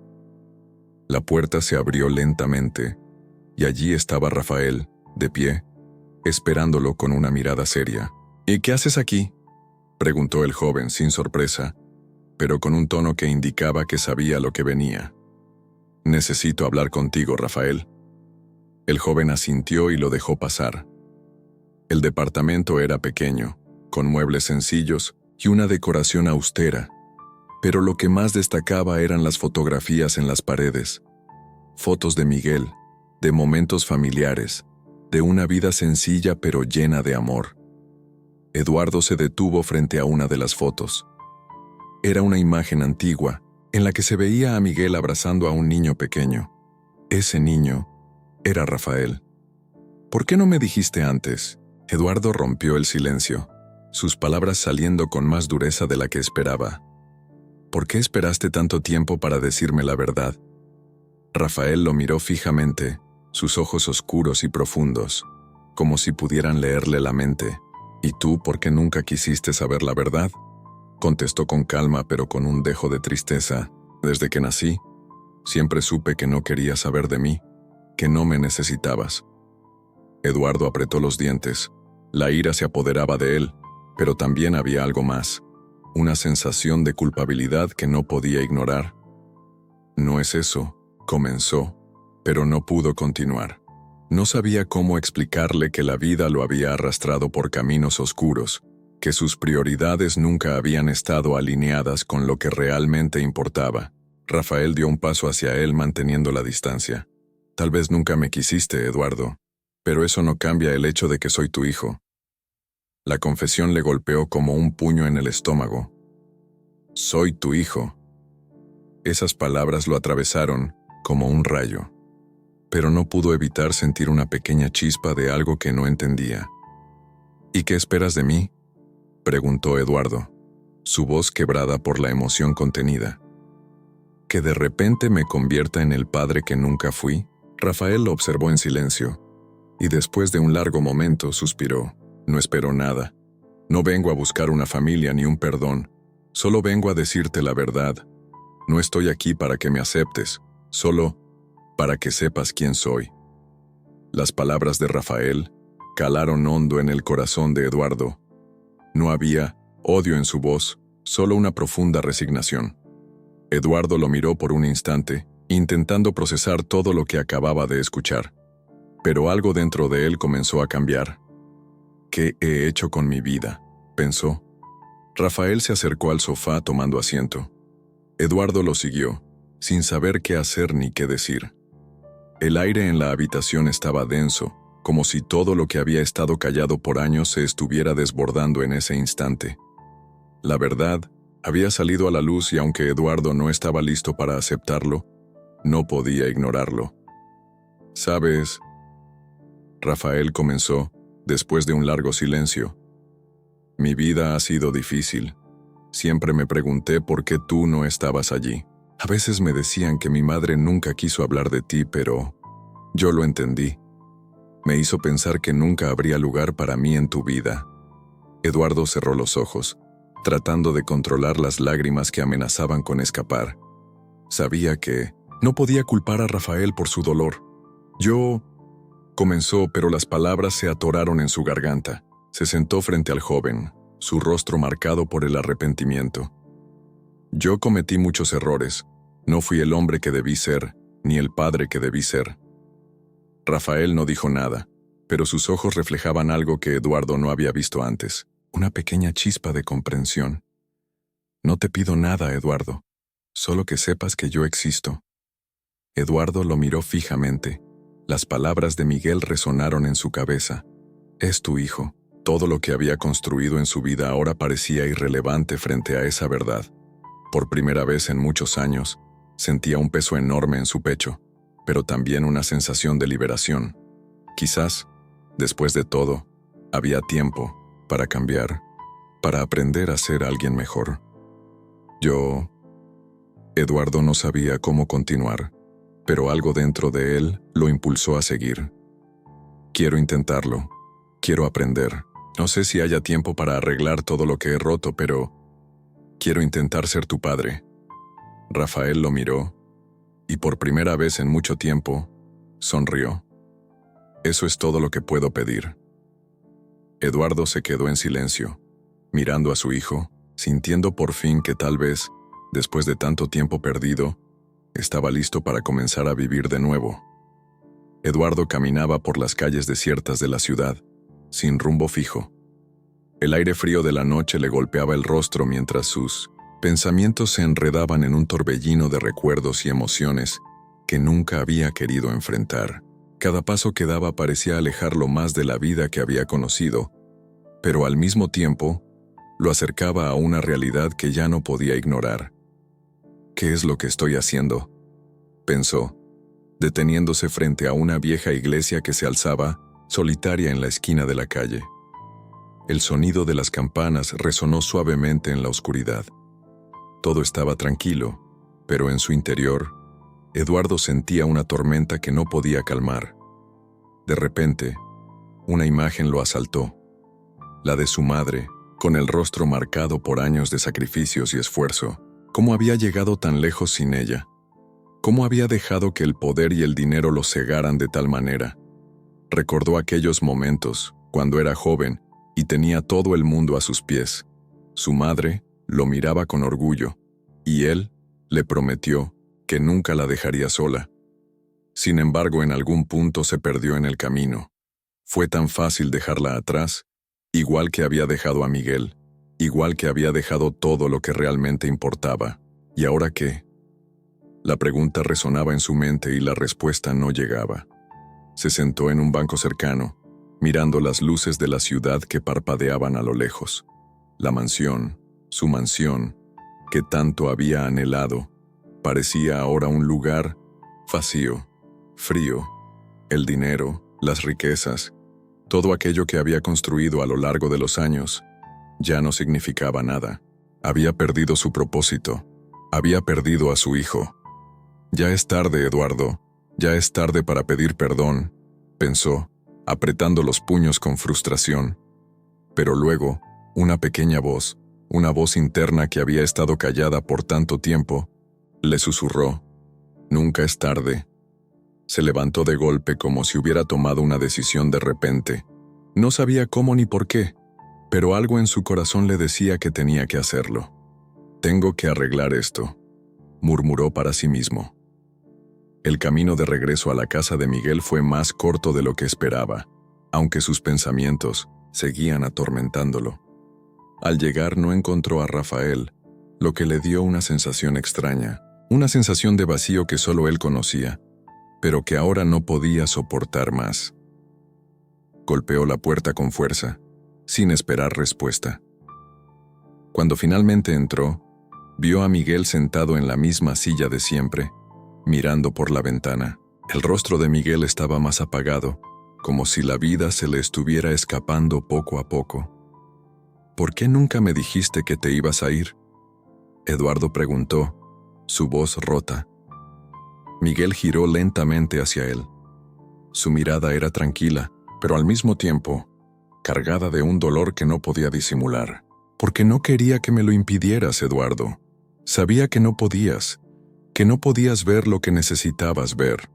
La puerta se abrió lentamente, y allí estaba Rafael, de pie, esperándolo con una mirada seria. «¿Y qué haces aquí?», preguntó el joven sin sorpresa, pero con un tono que indicaba que sabía lo que venía. «Necesito hablar contigo, Rafael». El joven asintió y lo dejó pasar. El departamento era pequeño, con muebles sencillos y una decoración austera, pero lo que más destacaba eran las fotografías en las paredes. Fotos de Miguel, de momentos familiares, de una vida sencilla pero llena de amor. Eduardo se detuvo frente a una de las fotos. Era una imagen antigua, en la que se veía a Miguel abrazando a un niño pequeño. Ese niño era Rafael. «¿Por qué no me dijiste antes?». Eduardo rompió el silencio, sus palabras saliendo con más dureza de la que esperaba. «¿Por qué esperaste tanto tiempo para decirme la verdad?». Rafael lo miró fijamente, sus ojos oscuros y profundos, como si pudieran leerle la mente. «¿Y tú por qué nunca quisiste saber la verdad?», contestó con calma pero con un dejo de tristeza. «Desde que nací, siempre supe que no querías saber de mí, que no me necesitabas». Eduardo apretó los dientes. La ira se apoderaba de él, pero también había algo más, una sensación de culpabilidad que no podía ignorar. «No es eso», comenzó, pero no pudo continuar. No sabía cómo explicarle que la vida lo había arrastrado por caminos oscuros, que sus prioridades nunca habían estado alineadas con lo que realmente importaba. Rafael dio un paso hacia él manteniendo la distancia. Tal vez nunca me quisiste, Eduardo, pero eso no cambia el hecho de que soy tu hijo. La confesión le golpeó como un puño en el estómago. Soy tu hijo. Esas palabras lo atravesaron como un rayo, pero no pudo evitar sentir una pequeña chispa de algo que no entendía. ¿Y qué esperas de mí?, preguntó Eduardo, su voz quebrada por la emoción contenida. ¿Que de repente me convierta en el padre que nunca fui? Rafael lo observó en silencio, y después de un largo momento suspiró. No espero nada. No vengo a buscar una familia ni un perdón. Solo vengo a decirte la verdad. No estoy aquí para que me aceptes, solo para que sepas quién soy. Las palabras de Rafael calaron hondo en el corazón de Eduardo. No había odio en su voz, solo una profunda resignación. Eduardo lo miró por un instante, intentando procesar todo lo que acababa de escuchar. Pero algo dentro de él comenzó a cambiar. ¿Qué he hecho con mi vida?, pensó. Rafael se acercó al sofá tomando asiento. Eduardo lo siguió, sin saber qué hacer ni qué decir. El aire en la habitación estaba denso, como si todo lo que había estado callado por años se estuviera desbordando en ese instante. La verdad había salido a la luz y aunque Eduardo no estaba listo para aceptarlo, no podía ignorarlo. ¿Sabes? Rafael comenzó, después de un largo silencio. Mi vida ha sido difícil. Siempre me pregunté por qué tú no estabas allí. A veces me decían que mi madre nunca quiso hablar de ti, pero yo lo entendí. Me hizo pensar que nunca habría lugar para mí en tu vida. Eduardo cerró los ojos, tratando de controlar las lágrimas que amenazaban con escapar. Sabía que no podía culpar a Rafael por su dolor. Comenzó, pero las palabras se atoraron en su garganta. Se sentó frente al joven, su rostro marcado por el arrepentimiento. Yo cometí muchos errores. No fui el hombre que debí ser, ni el padre que debí ser. Rafael no dijo nada, pero sus ojos reflejaban algo que Eduardo no había visto antes, una pequeña chispa de comprensión. No te pido nada, Eduardo, solo que sepas que yo existo. Eduardo lo miró fijamente. Las palabras de Miguel resonaron en su cabeza. Es tu hijo. Todo lo que había construido en su vida ahora parecía irrelevante frente a esa verdad. Por primera vez en muchos años, sentía un peso enorme en su pecho, pero también una sensación de liberación. Quizás, después de todo, había tiempo para cambiar, para aprender a ser alguien mejor. Eduardo no sabía cómo continuar, pero algo dentro de él lo impulsó a seguir. Quiero intentarlo, quiero aprender. No sé si haya tiempo para arreglar todo lo que he roto, pero quiero intentar ser tu padre. Rafael lo miró, y por primera vez en mucho tiempo, sonrió. Eso es todo lo que puedo pedir. Eduardo se quedó en silencio, mirando a su hijo, sintiendo por fin que tal vez, después de tanto tiempo perdido, estaba listo para comenzar a vivir de nuevo. Eduardo caminaba por las calles desiertas de la ciudad, sin rumbo fijo. El aire frío de la noche le golpeaba el rostro mientras sus pensamientos se enredaban en un torbellino de recuerdos y emociones que nunca había querido enfrentar. Cada paso que daba parecía alejarlo más de la vida que había conocido, pero al mismo tiempo lo acercaba a una realidad que ya no podía ignorar. ¿Qué es lo que estoy haciendo?, pensó, deteniéndose frente a una vieja iglesia que se alzaba, solitaria en la esquina de la calle. El sonido de las campanas resonó suavemente en la oscuridad. Todo estaba tranquilo, pero en su interior, Eduardo sentía una tormenta que no podía calmar. De repente, una imagen lo asaltó, la de su madre, con el rostro marcado por años de sacrificios y esfuerzo. ¿Cómo había llegado tan lejos sin ella? ¿Cómo había dejado que el poder y el dinero lo cegaran de tal manera? Recordó aquellos momentos, cuando era joven y tenía todo el mundo a sus pies. Su madre lo miraba con orgullo, y él le prometió que nunca la dejaría sola. Sin embargo, en algún punto se perdió en el camino. Fue tan fácil dejarla atrás, Igual que había dejado a Miguel, igual que había dejado todo lo que realmente importaba. ¿Y ahora qué? La pregunta resonaba en su mente y la respuesta no llegaba. Se sentó en un banco cercano, mirando las luces de la ciudad que parpadeaban a lo lejos. La mansión, su mansión, que tanto había anhelado, parecía ahora un lugar vacío, frío. El dinero, las riquezas, todo aquello que había construido a lo largo de los años, ya no significaba nada. Había perdido su propósito. Había perdido a su hijo. Ya es tarde, Eduardo. Ya es tarde para pedir perdón, pensó, apretando los puños con frustración. Pero luego, una pequeña voz, una voz interna que había estado callada por tanto tiempo, le susurró: «Nunca es tarde». Se levantó de golpe como si hubiera tomado una decisión de repente. No sabía cómo ni por qué, pero algo en su corazón le decía que tenía que hacerlo. «Tengo que arreglar esto», murmuró para sí mismo. El camino de regreso a la casa de Miguel fue más corto de lo que esperaba, aunque sus pensamientos seguían atormentándolo. Al llegar no encontró a Rafael, lo que le dio una sensación extraña, una sensación de vacío que solo él conocía, pero que ahora no podía soportar más. Golpeó la puerta con fuerza, sin esperar respuesta. Cuando finalmente entró, vio a Miguel sentado en la misma silla de siempre, mirando por la ventana. El rostro de Miguel estaba más apagado, como si la vida se le estuviera escapando poco a poco. «¿Por qué nunca me dijiste que te ibas a ir?», Eduardo preguntó, su voz rota. Miguel giró lentamente hacia él. Su mirada era tranquila, pero al mismo tiempo, cargada de un dolor que no podía disimular. «Porque no quería que me lo impidieras, Eduardo. Sabía que no podías ver lo que necesitabas ver».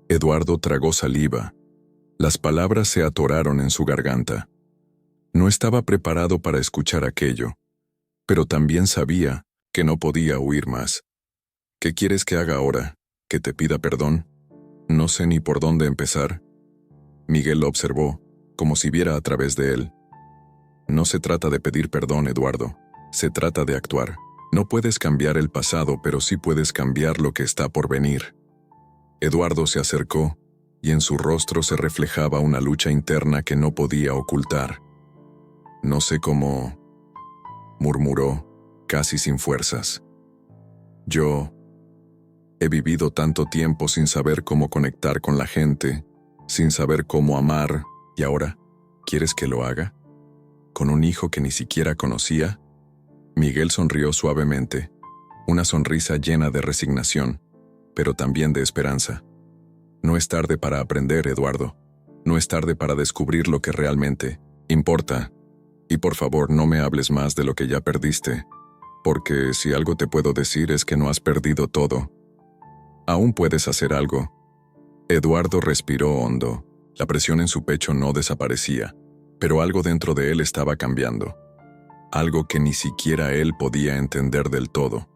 Eduardo tragó saliva. Las palabras se atoraron en su garganta. No estaba preparado para escuchar aquello, pero también sabía que no podía huir más. «¿Qué quieres que haga ahora? ¿Que te pida perdón? No sé ni por dónde empezar». Miguel lo observó, como si viera a través de él. «No se trata de pedir perdón, Eduardo. Se trata de actuar. No puedes cambiar el pasado, pero sí puedes cambiar lo que está por venir». Eduardo se acercó, y en su rostro se reflejaba una lucha interna que no podía ocultar. «No sé cómo», murmuró, casi sin fuerzas. «Yo he vivido tanto tiempo sin saber cómo conectar con la gente, sin saber cómo amar, y ahora, ¿quieres que lo haga? ¿Con un hijo que ni siquiera conocía?». Miguel sonrió suavemente, una sonrisa llena de resignación, pero también de esperanza. «No es tarde para aprender, Eduardo. No es tarde para descubrir lo que realmente importa. Y por favor, no me hables más de lo que ya perdiste, porque si algo te puedo decir es que no has perdido todo. Aún puedes hacer algo». Eduardo respiró hondo. La presión en su pecho no desaparecía, pero algo dentro de él estaba cambiando. Algo que ni siquiera él podía entender del todo.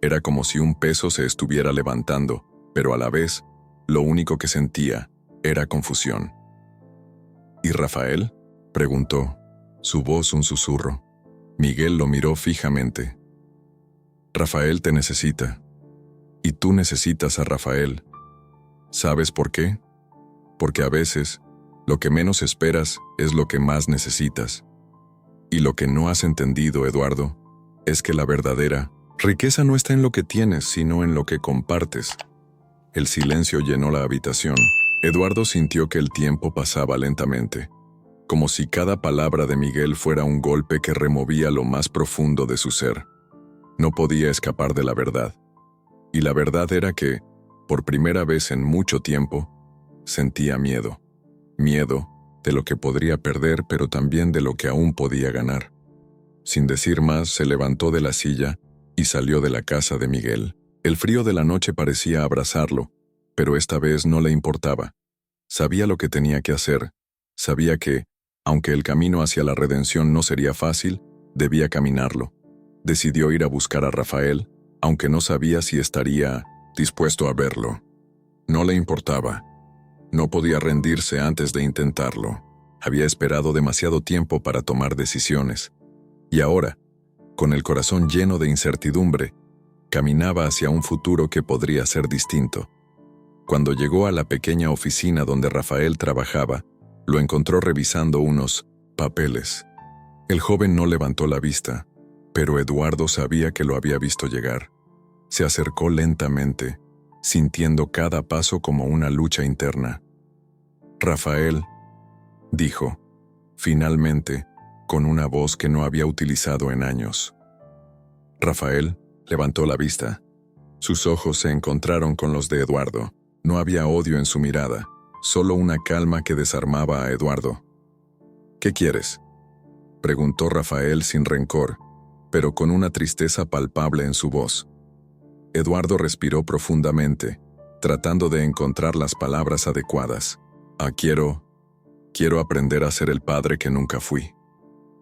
Era como si un peso se estuviera levantando, pero a la vez, lo único que sentía era confusión. «¿Y Rafael?», preguntó, su voz un susurro. Miguel lo miró fijamente. «Rafael te necesita. Y tú necesitas a Rafael. ¿Sabes por qué? Porque a veces, lo que menos esperas es lo que más necesitas. Y lo que no has entendido, Eduardo, es que la verdadera riqueza no está en lo que tienes, sino en lo que compartes». El silencio llenó la habitación. Eduardo sintió que el tiempo pasaba lentamente, como si cada palabra de Miguel fuera un golpe que removía lo más profundo de su ser. No podía escapar de la verdad. Y la verdad era que, por primera vez en mucho tiempo, sentía miedo. Miedo de lo que podría perder, pero también de lo que aún podía ganar. Sin decir más, se levantó de la silla y salió de la casa de Miguel. El frío de la noche parecía abrazarlo, pero esta vez no le importaba. Sabía lo que tenía que hacer. Sabía que, aunque el camino hacia la redención no sería fácil, debía caminarlo. Decidió ir a buscar a Rafael, aunque no sabía si estaría dispuesto a verlo. No le importaba. No podía rendirse antes de intentarlo. Había esperado demasiado tiempo para tomar decisiones. Y ahora, con el corazón lleno de incertidumbre, caminaba hacia un futuro que podría ser distinto. Cuando llegó a la pequeña oficina donde Rafael trabajaba, lo encontró revisando unos papeles. El joven no levantó la vista, pero Eduardo sabía que lo había visto llegar. Se acercó lentamente, sintiendo cada paso como una lucha interna. «Rafael», dijo, finalmente, con una voz que no había utilizado en años. Rafael levantó la vista. Sus ojos se encontraron con los de Eduardo. No había odio en su mirada, solo una calma que desarmaba a Eduardo. «¿Qué quieres?», preguntó Rafael sin rencor, pero con una tristeza palpable en su voz. Eduardo respiró profundamente, tratando de encontrar las palabras adecuadas. Quiero aprender a ser el padre que nunca fui.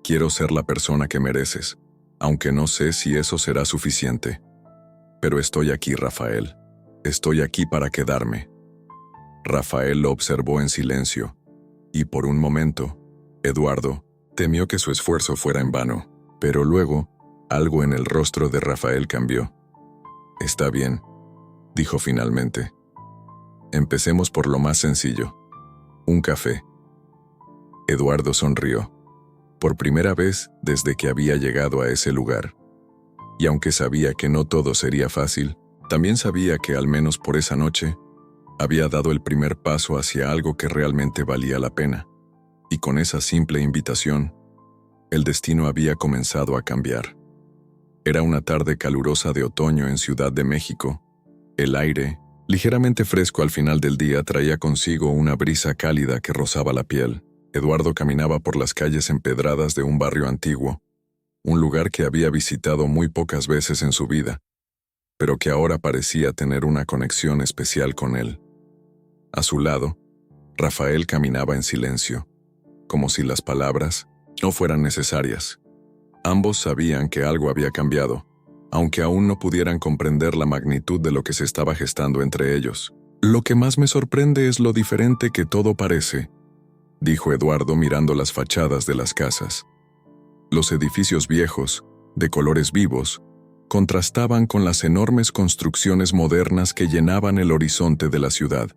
Quiero ser la persona que mereces, aunque no sé si eso será suficiente. Pero estoy aquí, Rafael. Estoy aquí para quedarme». Rafael lo observó en silencio, y por un momento, Eduardo temió que su esfuerzo fuera en vano, pero luego, algo en el rostro de Rafael cambió. «Está bien», dijo finalmente. «Empecemos por lo más sencillo. Un café». Eduardo sonrió, por primera vez desde que había llegado a ese lugar. Y aunque sabía que no todo sería fácil, también sabía que al menos por esa noche, había dado el primer paso hacia algo que realmente valía la pena. Y con esa simple invitación, el destino había comenzado a cambiar. Era una tarde calurosa de otoño en Ciudad de México. El aire, ligeramente fresco al final del día, traía consigo una brisa cálida que rozaba la piel. Eduardo caminaba por las calles empedradas de un barrio antiguo, un lugar que había visitado muy pocas veces en su vida, pero que ahora parecía tener una conexión especial con él. A su lado, Rafael caminaba en silencio, como si las palabras no fueran necesarias. Ambos sabían que algo había cambiado, aunque aún no pudieran comprender la magnitud de lo que se estaba gestando entre ellos. «Lo que más me sorprende es lo diferente que todo parece», dijo Eduardo mirando las fachadas de las casas. Los edificios viejos, de colores vivos, contrastaban con las enormes construcciones modernas que llenaban el horizonte de la ciudad.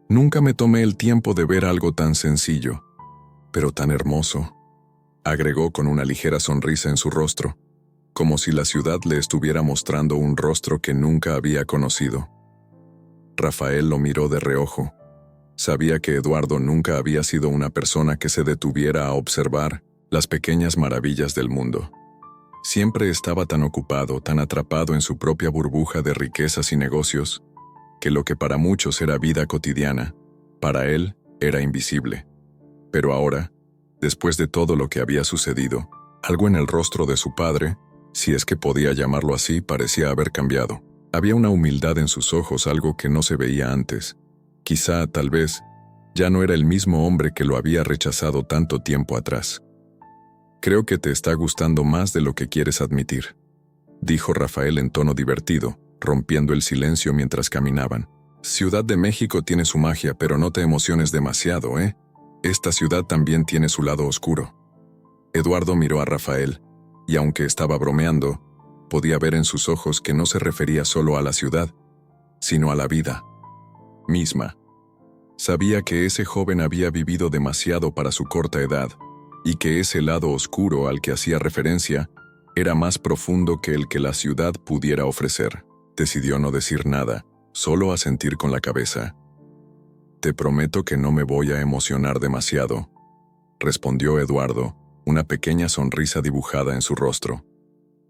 «Nunca me tomé el tiempo de ver algo tan sencillo, pero tan hermoso», agregó con una ligera sonrisa en su rostro, como si la ciudad le estuviera mostrando un rostro que nunca había conocido. Rafael lo miró de reojo. Sabía que Eduardo nunca había sido una persona que se detuviera a observar las pequeñas maravillas del mundo. Siempre estaba tan ocupado, tan atrapado en su propia burbuja de riquezas y negocios, que lo que para muchos era vida cotidiana, para él era invisible. Pero ahora, después de todo lo que había sucedido, algo en el rostro de su padre, si es que podía llamarlo así, parecía haber cambiado. Había una humildad en sus ojos, algo que no se veía antes. Quizá, tal vez, ya no era el mismo hombre que lo había rechazado tanto tiempo atrás. «Creo que te está gustando más de lo que quieres admitir», dijo Rafael en tono divertido, rompiendo el silencio mientras caminaban. «Ciudad de México tiene su magia, pero no te emociones demasiado, ¿eh? Esta ciudad también tiene su lado oscuro». Eduardo miró a Rafael, y aunque estaba bromeando, podía ver en sus ojos que no se refería solo a la ciudad, sino a la vida misma. Sabía que ese joven había vivido demasiado para su corta edad, y que ese lado oscuro al que hacía referencia era más profundo que el que la ciudad pudiera ofrecer. Decidió no decir nada, solo asentir con la cabeza. «Te prometo que no me voy a emocionar demasiado», respondió Eduardo, una pequeña sonrisa dibujada en su rostro.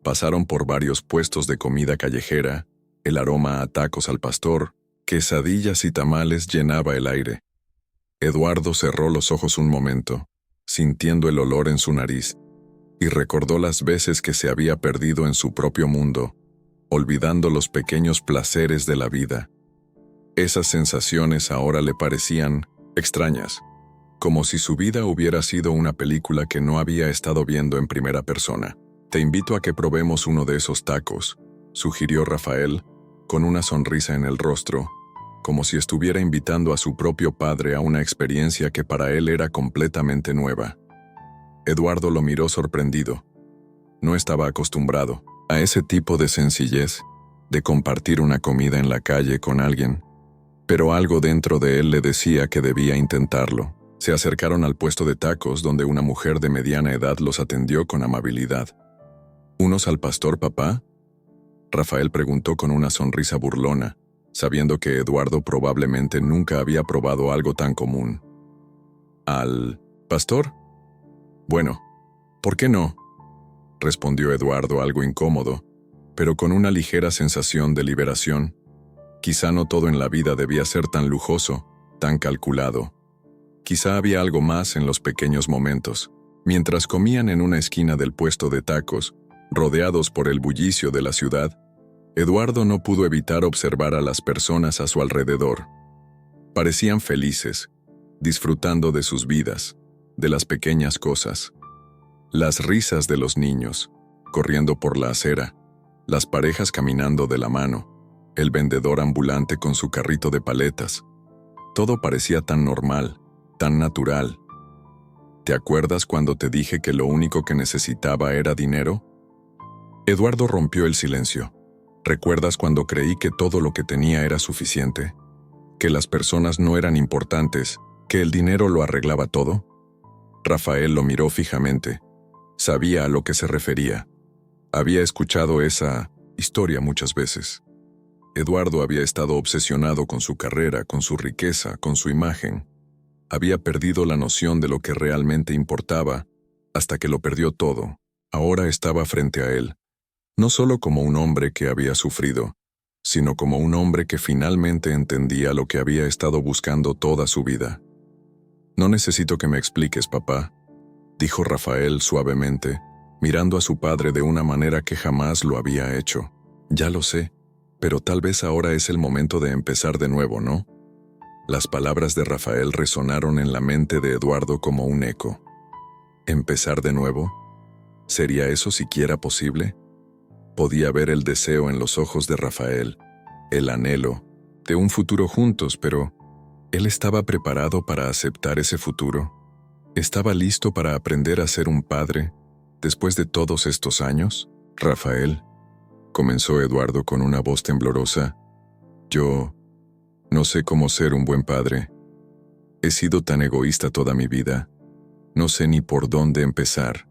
Pasaron por varios puestos de comida callejera, el aroma a tacos al pastor, quesadillas y tamales llenaba el aire. Eduardo cerró los ojos un momento, sintiendo el olor en su nariz, y recordó las veces que se había perdido en su propio mundo, olvidando los pequeños placeres de la vida. Esas sensaciones ahora le parecían extrañas, como si su vida hubiera sido una película que no había estado viendo en primera persona. «Te invito a que probemos uno de esos tacos», sugirió Rafael, con una sonrisa en el rostro, como si estuviera invitando a su propio padre a una experiencia que para él era completamente nueva. Eduardo lo miró sorprendido. No estaba acostumbrado a ese tipo de sencillez, de compartir una comida en la calle con alguien, pero algo dentro de él le decía que debía intentarlo. Se acercaron al puesto de tacos donde una mujer de mediana edad los atendió con amabilidad. ¿Unos al pastor, papá?, Rafael preguntó con una sonrisa burlona, sabiendo que Eduardo probablemente nunca había probado algo tan común. ¿Al pastor? Bueno, ¿por qué no?, respondió Eduardo algo incómodo, pero con una ligera sensación de liberación. Quizá no todo en la vida debía ser tan lujoso, tan calculado. Quizá había algo más en los pequeños momentos. Mientras comían en una esquina del puesto de tacos, rodeados por el bullicio de la ciudad, Eduardo no pudo evitar observar a las personas a su alrededor. Parecían felices, disfrutando de sus vidas, de las pequeñas cosas. Las risas de los niños, corriendo por la acera, las parejas caminando de la mano, el vendedor ambulante con su carrito de paletas. Todo parecía tan normal, tan natural. ¿Te acuerdas cuando te dije que lo único que necesitaba era dinero? Eduardo rompió el silencio. ¿Recuerdas cuando creí que todo lo que tenía era suficiente? ¿Que las personas no eran importantes? ¿Que el dinero lo arreglaba todo? Rafael lo miró fijamente. Sabía a lo que se refería. Había escuchado esa historia muchas veces. Eduardo había estado obsesionado con su carrera, con su riqueza, con su imagen. Había perdido la noción de lo que realmente importaba, hasta que lo perdió todo. Ahora estaba frente a él, no solo como un hombre que había sufrido, sino como un hombre que finalmente entendía lo que había estado buscando toda su vida. «No necesito que me expliques, papá», dijo Rafael suavemente, mirando a su padre de una manera que jamás lo había hecho. «Ya lo sé, pero tal vez ahora es el momento de empezar de nuevo, ¿no?». Las palabras de Rafael resonaron en la mente de Eduardo como un eco. ¿Empezar de nuevo? ¿Sería eso siquiera posible? Podía ver el deseo en los ojos de Rafael, el anhelo de un futuro juntos, pero ¿él estaba preparado para aceptar ese futuro? ¿Estaba listo para aprender a ser un padre después de todos estos años? «Rafael», comenzó Eduardo con una voz temblorosa, «yo no sé cómo ser un buen padre. He sido tan egoísta toda mi vida. No sé ni por dónde empezar.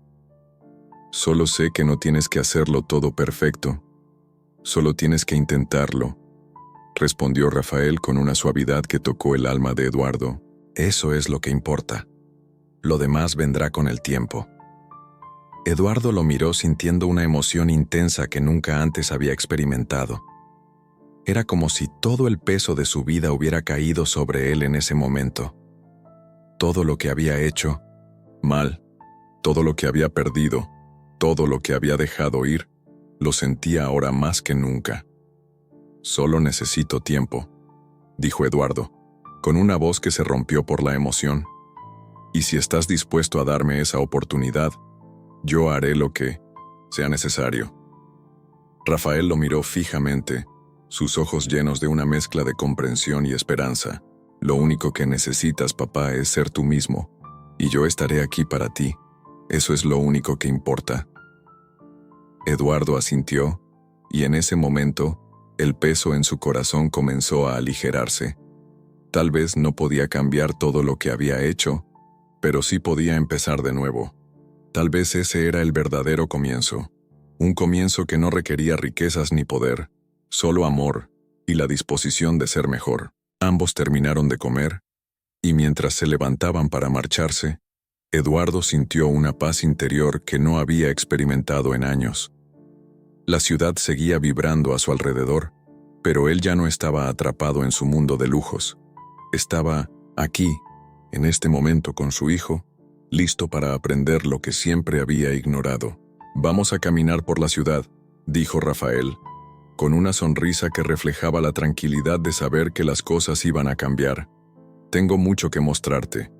Solo sé que no tienes que hacerlo todo perfecto. Solo tienes que intentarlo», respondió Rafael con una suavidad que tocó el alma de Eduardo. «Eso es lo que importa. Lo demás vendrá con el tiempo». Eduardo lo miró sintiendo una emoción intensa que nunca antes había experimentado. Era como si todo el peso de su vida hubiera caído sobre él en ese momento. Todo lo que había hecho mal, todo lo que había perdido, todo lo que había dejado ir, lo sentía ahora más que nunca. «Solo necesito tiempo», dijo Eduardo, con una voz que se rompió por la emoción. «Y si estás dispuesto a darme esa oportunidad, yo haré lo que sea necesario». Rafael lo miró fijamente, sus ojos llenos de una mezcla de comprensión y esperanza. «Lo único que necesitas, papá, es ser tú mismo, y yo estaré aquí para ti. Eso es lo único que importa». Eduardo asintió, y en ese momento, el peso en su corazón comenzó a aligerarse. Tal vez no podía cambiar todo lo que había hecho, pero sí podía empezar de nuevo. Tal vez ese era el verdadero comienzo. Un comienzo que no requería riquezas ni poder, solo amor y la disposición de ser mejor. Ambos terminaron de comer, y mientras se levantaban para marcharse, Eduardo sintió una paz interior que no había experimentado en años. La ciudad seguía vibrando a su alrededor, pero él ya no estaba atrapado en su mundo de lujos. Estaba aquí, en este momento con su hijo, listo para aprender lo que siempre había ignorado. «Vamos a caminar por la ciudad», dijo Rafael, con una sonrisa que reflejaba la tranquilidad de saber que las cosas iban a cambiar. «Tengo mucho que mostrarte».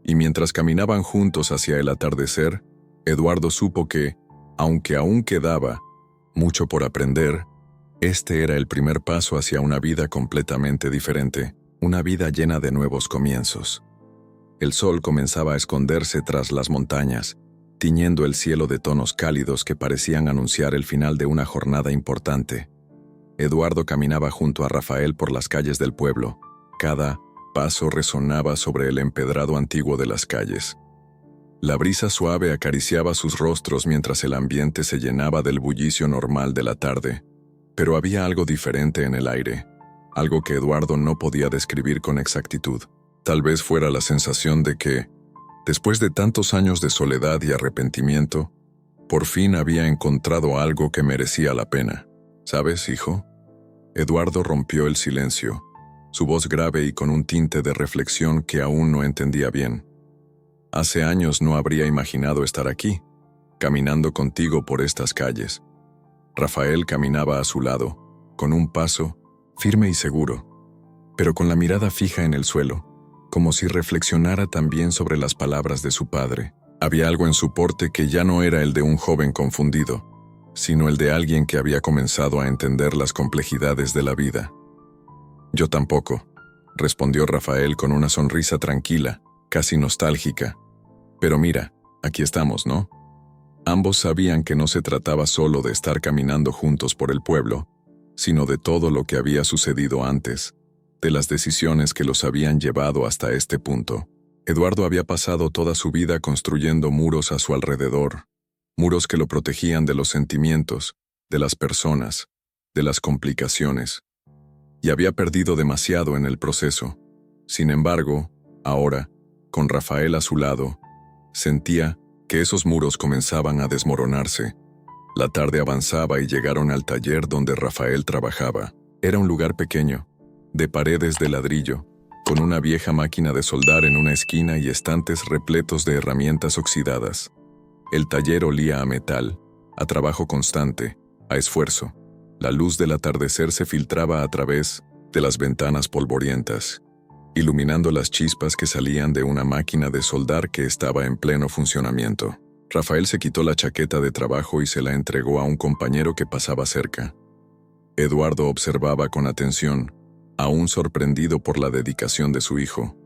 Y mientras caminaban juntos hacia el atardecer, Eduardo supo que, aunque aún quedaba mucho por aprender, Este era el primer paso hacia una vida completamente diferente, una vida llena de nuevos comienzos. El sol comenzaba a esconderse tras las montañas, tiñendo el cielo de tonos cálidos que parecían anunciar el final de una jornada importante. Eduardo caminaba junto a Rafael por las calles del pueblo. Cada paso resonaba sobre el empedrado antiguo de las calles. La brisa suave acariciaba sus rostros mientras el ambiente se llenaba del bullicio normal de la tarde. Pero había algo diferente en el aire, algo que Eduardo no podía describir con exactitud. Tal vez fuera la sensación de que, después de tantos años de soledad y arrepentimiento, por fin había encontrado algo que merecía la pena. ¿Sabes, hijo? Eduardo rompió el silencio, su voz grave y con un tinte de reflexión que aún no entendía bien. Hace años no habría imaginado estar aquí, caminando contigo por estas calles. Rafael caminaba a su lado, con un paso firme y seguro, pero con la mirada fija en el suelo, como si reflexionara también sobre las palabras de su padre. Había algo en su porte que ya no era el de un joven confundido, sino el de alguien que había comenzado a entender las complejidades de la vida. «Yo tampoco», respondió Rafael con una sonrisa tranquila, casi nostálgica. «Pero mira, aquí estamos, ¿no?» Ambos sabían que no se trataba solo de estar caminando juntos por el pueblo, sino de todo lo que había sucedido antes, de las decisiones que los habían llevado hasta este punto. Eduardo había pasado toda su vida construyendo muros a su alrededor, muros que lo protegían de los sentimientos, de las personas, de las complicaciones, y había perdido demasiado en el proceso. Sin embargo, ahora, con Rafael a su lado, sentía que esos muros comenzaban a desmoronarse. La tarde avanzaba y llegaron al taller donde Rafael trabajaba. Era un lugar pequeño, de paredes de ladrillo, con una vieja máquina de soldar en una esquina y estantes repletos de herramientas oxidadas. El taller olía a metal, a trabajo constante, a esfuerzo. La luz del atardecer se filtraba a través de las ventanas polvorientas, iluminando las chispas que salían de una máquina de soldar que estaba en pleno funcionamiento. Rafael se quitó la chaqueta de trabajo y se la entregó a un compañero que pasaba cerca. Eduardo observaba con atención, aún sorprendido por la dedicación de su hijo.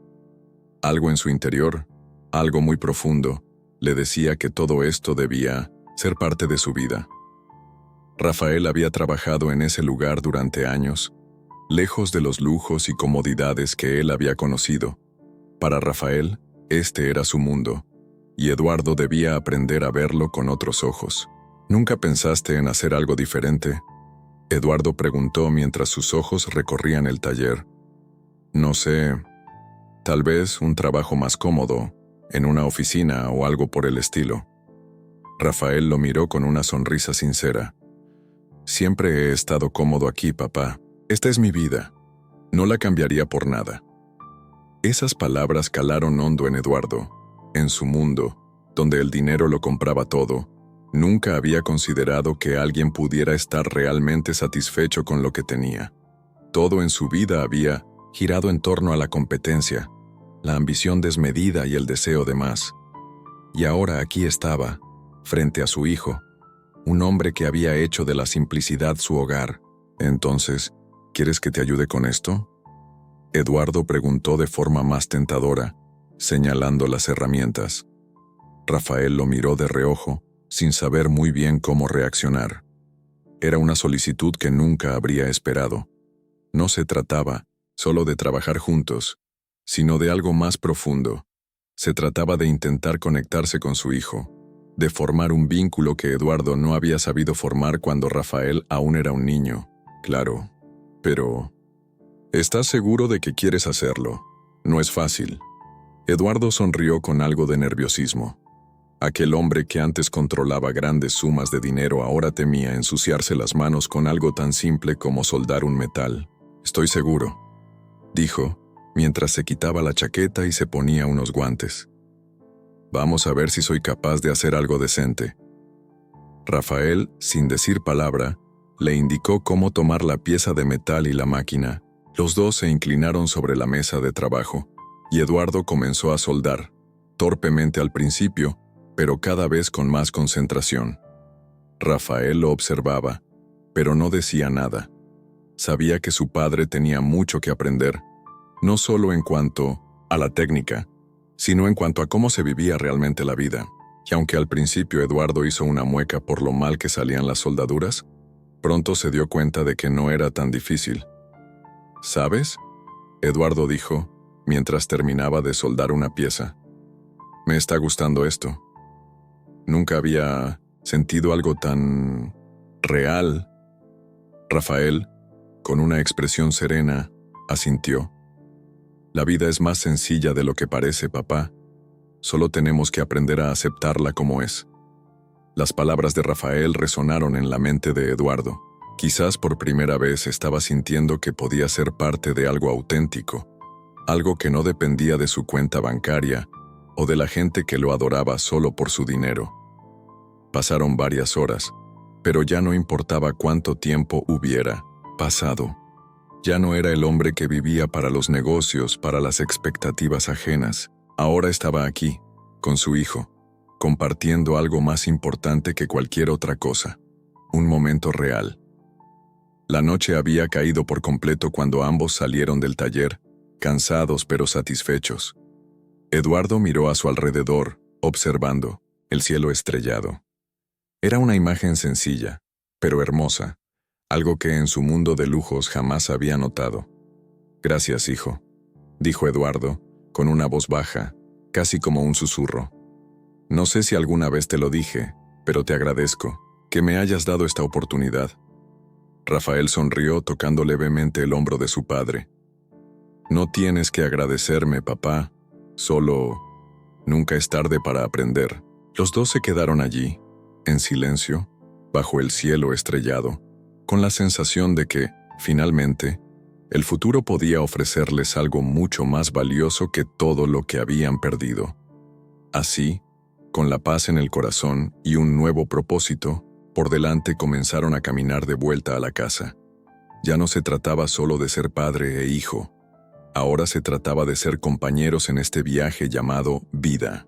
Algo en su interior, algo muy profundo, le decía que todo esto debía ser parte de su vida. Rafael había trabajado en ese lugar durante años, lejos de los lujos y comodidades que él había conocido. Para Rafael, este era su mundo, y Eduardo debía aprender a verlo con otros ojos. ¿Nunca pensaste en hacer algo diferente?, Eduardo preguntó mientras sus ojos recorrían el taller. No sé, tal vez un trabajo más cómodo, en una oficina o algo por el estilo. Rafael lo miró con una sonrisa sincera. Siempre he estado cómodo aquí, papá. Esta es mi vida. No la cambiaría por nada. Esas palabras calaron hondo en Eduardo. En su mundo, donde el dinero lo compraba todo, nunca había considerado que alguien pudiera estar realmente satisfecho con lo que tenía. Todo en su vida había girado en torno a la competencia, la ambición desmedida y el deseo de más. Y ahora aquí estaba, frente a su hijo, un hombre que había hecho de la simplicidad su hogar. Entonces, ¿quieres que te ayude con esto?, Eduardo preguntó de forma más tentadora, señalando las herramientas. Rafael lo miró de reojo, sin saber muy bien cómo reaccionar. Era una solicitud que nunca habría esperado. No se trataba solo de trabajar juntos, sino de algo más profundo. Se trataba de intentar conectarse con su hijo, de formar un vínculo que Eduardo no había sabido formar cuando Rafael aún era un niño. Claro, pero... ¿Estás seguro de que quieres hacerlo? No es fácil. Eduardo sonrió con algo de nerviosismo. Aquel hombre que antes controlaba grandes sumas de dinero ahora temía ensuciarse las manos con algo tan simple como soldar un metal. Estoy seguro, dijo, mientras se quitaba la chaqueta y se ponía unos guantes. Vamos a ver si soy capaz de hacer algo decente. Rafael, sin decir palabra, le indicó cómo tomar la pieza de metal y la máquina. Los dos se inclinaron sobre la mesa de trabajo, y Eduardo comenzó a soldar, torpemente al principio, pero cada vez con más concentración. Rafael lo observaba, pero no decía nada. Sabía que su padre tenía mucho que aprender, no solo en cuanto a la técnica, sino en cuanto a cómo se vivía realmente la vida. Y aunque al principio Eduardo hizo una mueca por lo mal que salían las soldaduras, pronto se dio cuenta de que no era tan difícil. ¿Sabes?, Eduardo dijo, mientras terminaba de soldar una pieza. Me está gustando esto. Nunca había sentido algo tan real. Rafael, con una expresión serena, asintió. La vida es más sencilla de lo que parece, papá. Solo tenemos que aprender a aceptarla como es. Las palabras de Rafael resonaron en la mente de Eduardo. Quizás por primera vez estaba sintiendo que podía ser parte de algo auténtico, algo que no dependía de su cuenta bancaria o de la gente que lo adoraba solo por su dinero. Pasaron varias horas, pero ya no importaba cuánto tiempo hubiera pasado. Ya no era el hombre que vivía para los negocios, para las expectativas ajenas. Ahora estaba aquí, con su hijo, compartiendo algo más importante que cualquier otra cosa, un momento real. La noche había caído por completo cuando ambos salieron del taller, cansados pero satisfechos. Eduardo miró a su alrededor, observando el cielo estrellado. Era una imagen sencilla, pero hermosa, algo que en su mundo de lujos jamás había notado. «Gracias, hijo», dijo Eduardo, con una voz baja, casi como un susurro. «No sé si alguna vez te lo dije, pero te agradezco que me hayas dado esta oportunidad». Rafael sonrió tocando levemente el hombro de su padre. «No tienes que agradecerme, papá, solo nunca es tarde para aprender». Los dos se quedaron allí, en silencio, bajo el cielo estrellado, con la sensación de que, finalmente, el futuro podía ofrecerles algo mucho más valioso que todo lo que habían perdido. Así, con la paz en el corazón y un nuevo propósito, por delante comenzaron a caminar de vuelta a la casa. Ya no se trataba solo de ser padre e hijo, ahora se trataba de ser compañeros en este viaje llamado vida.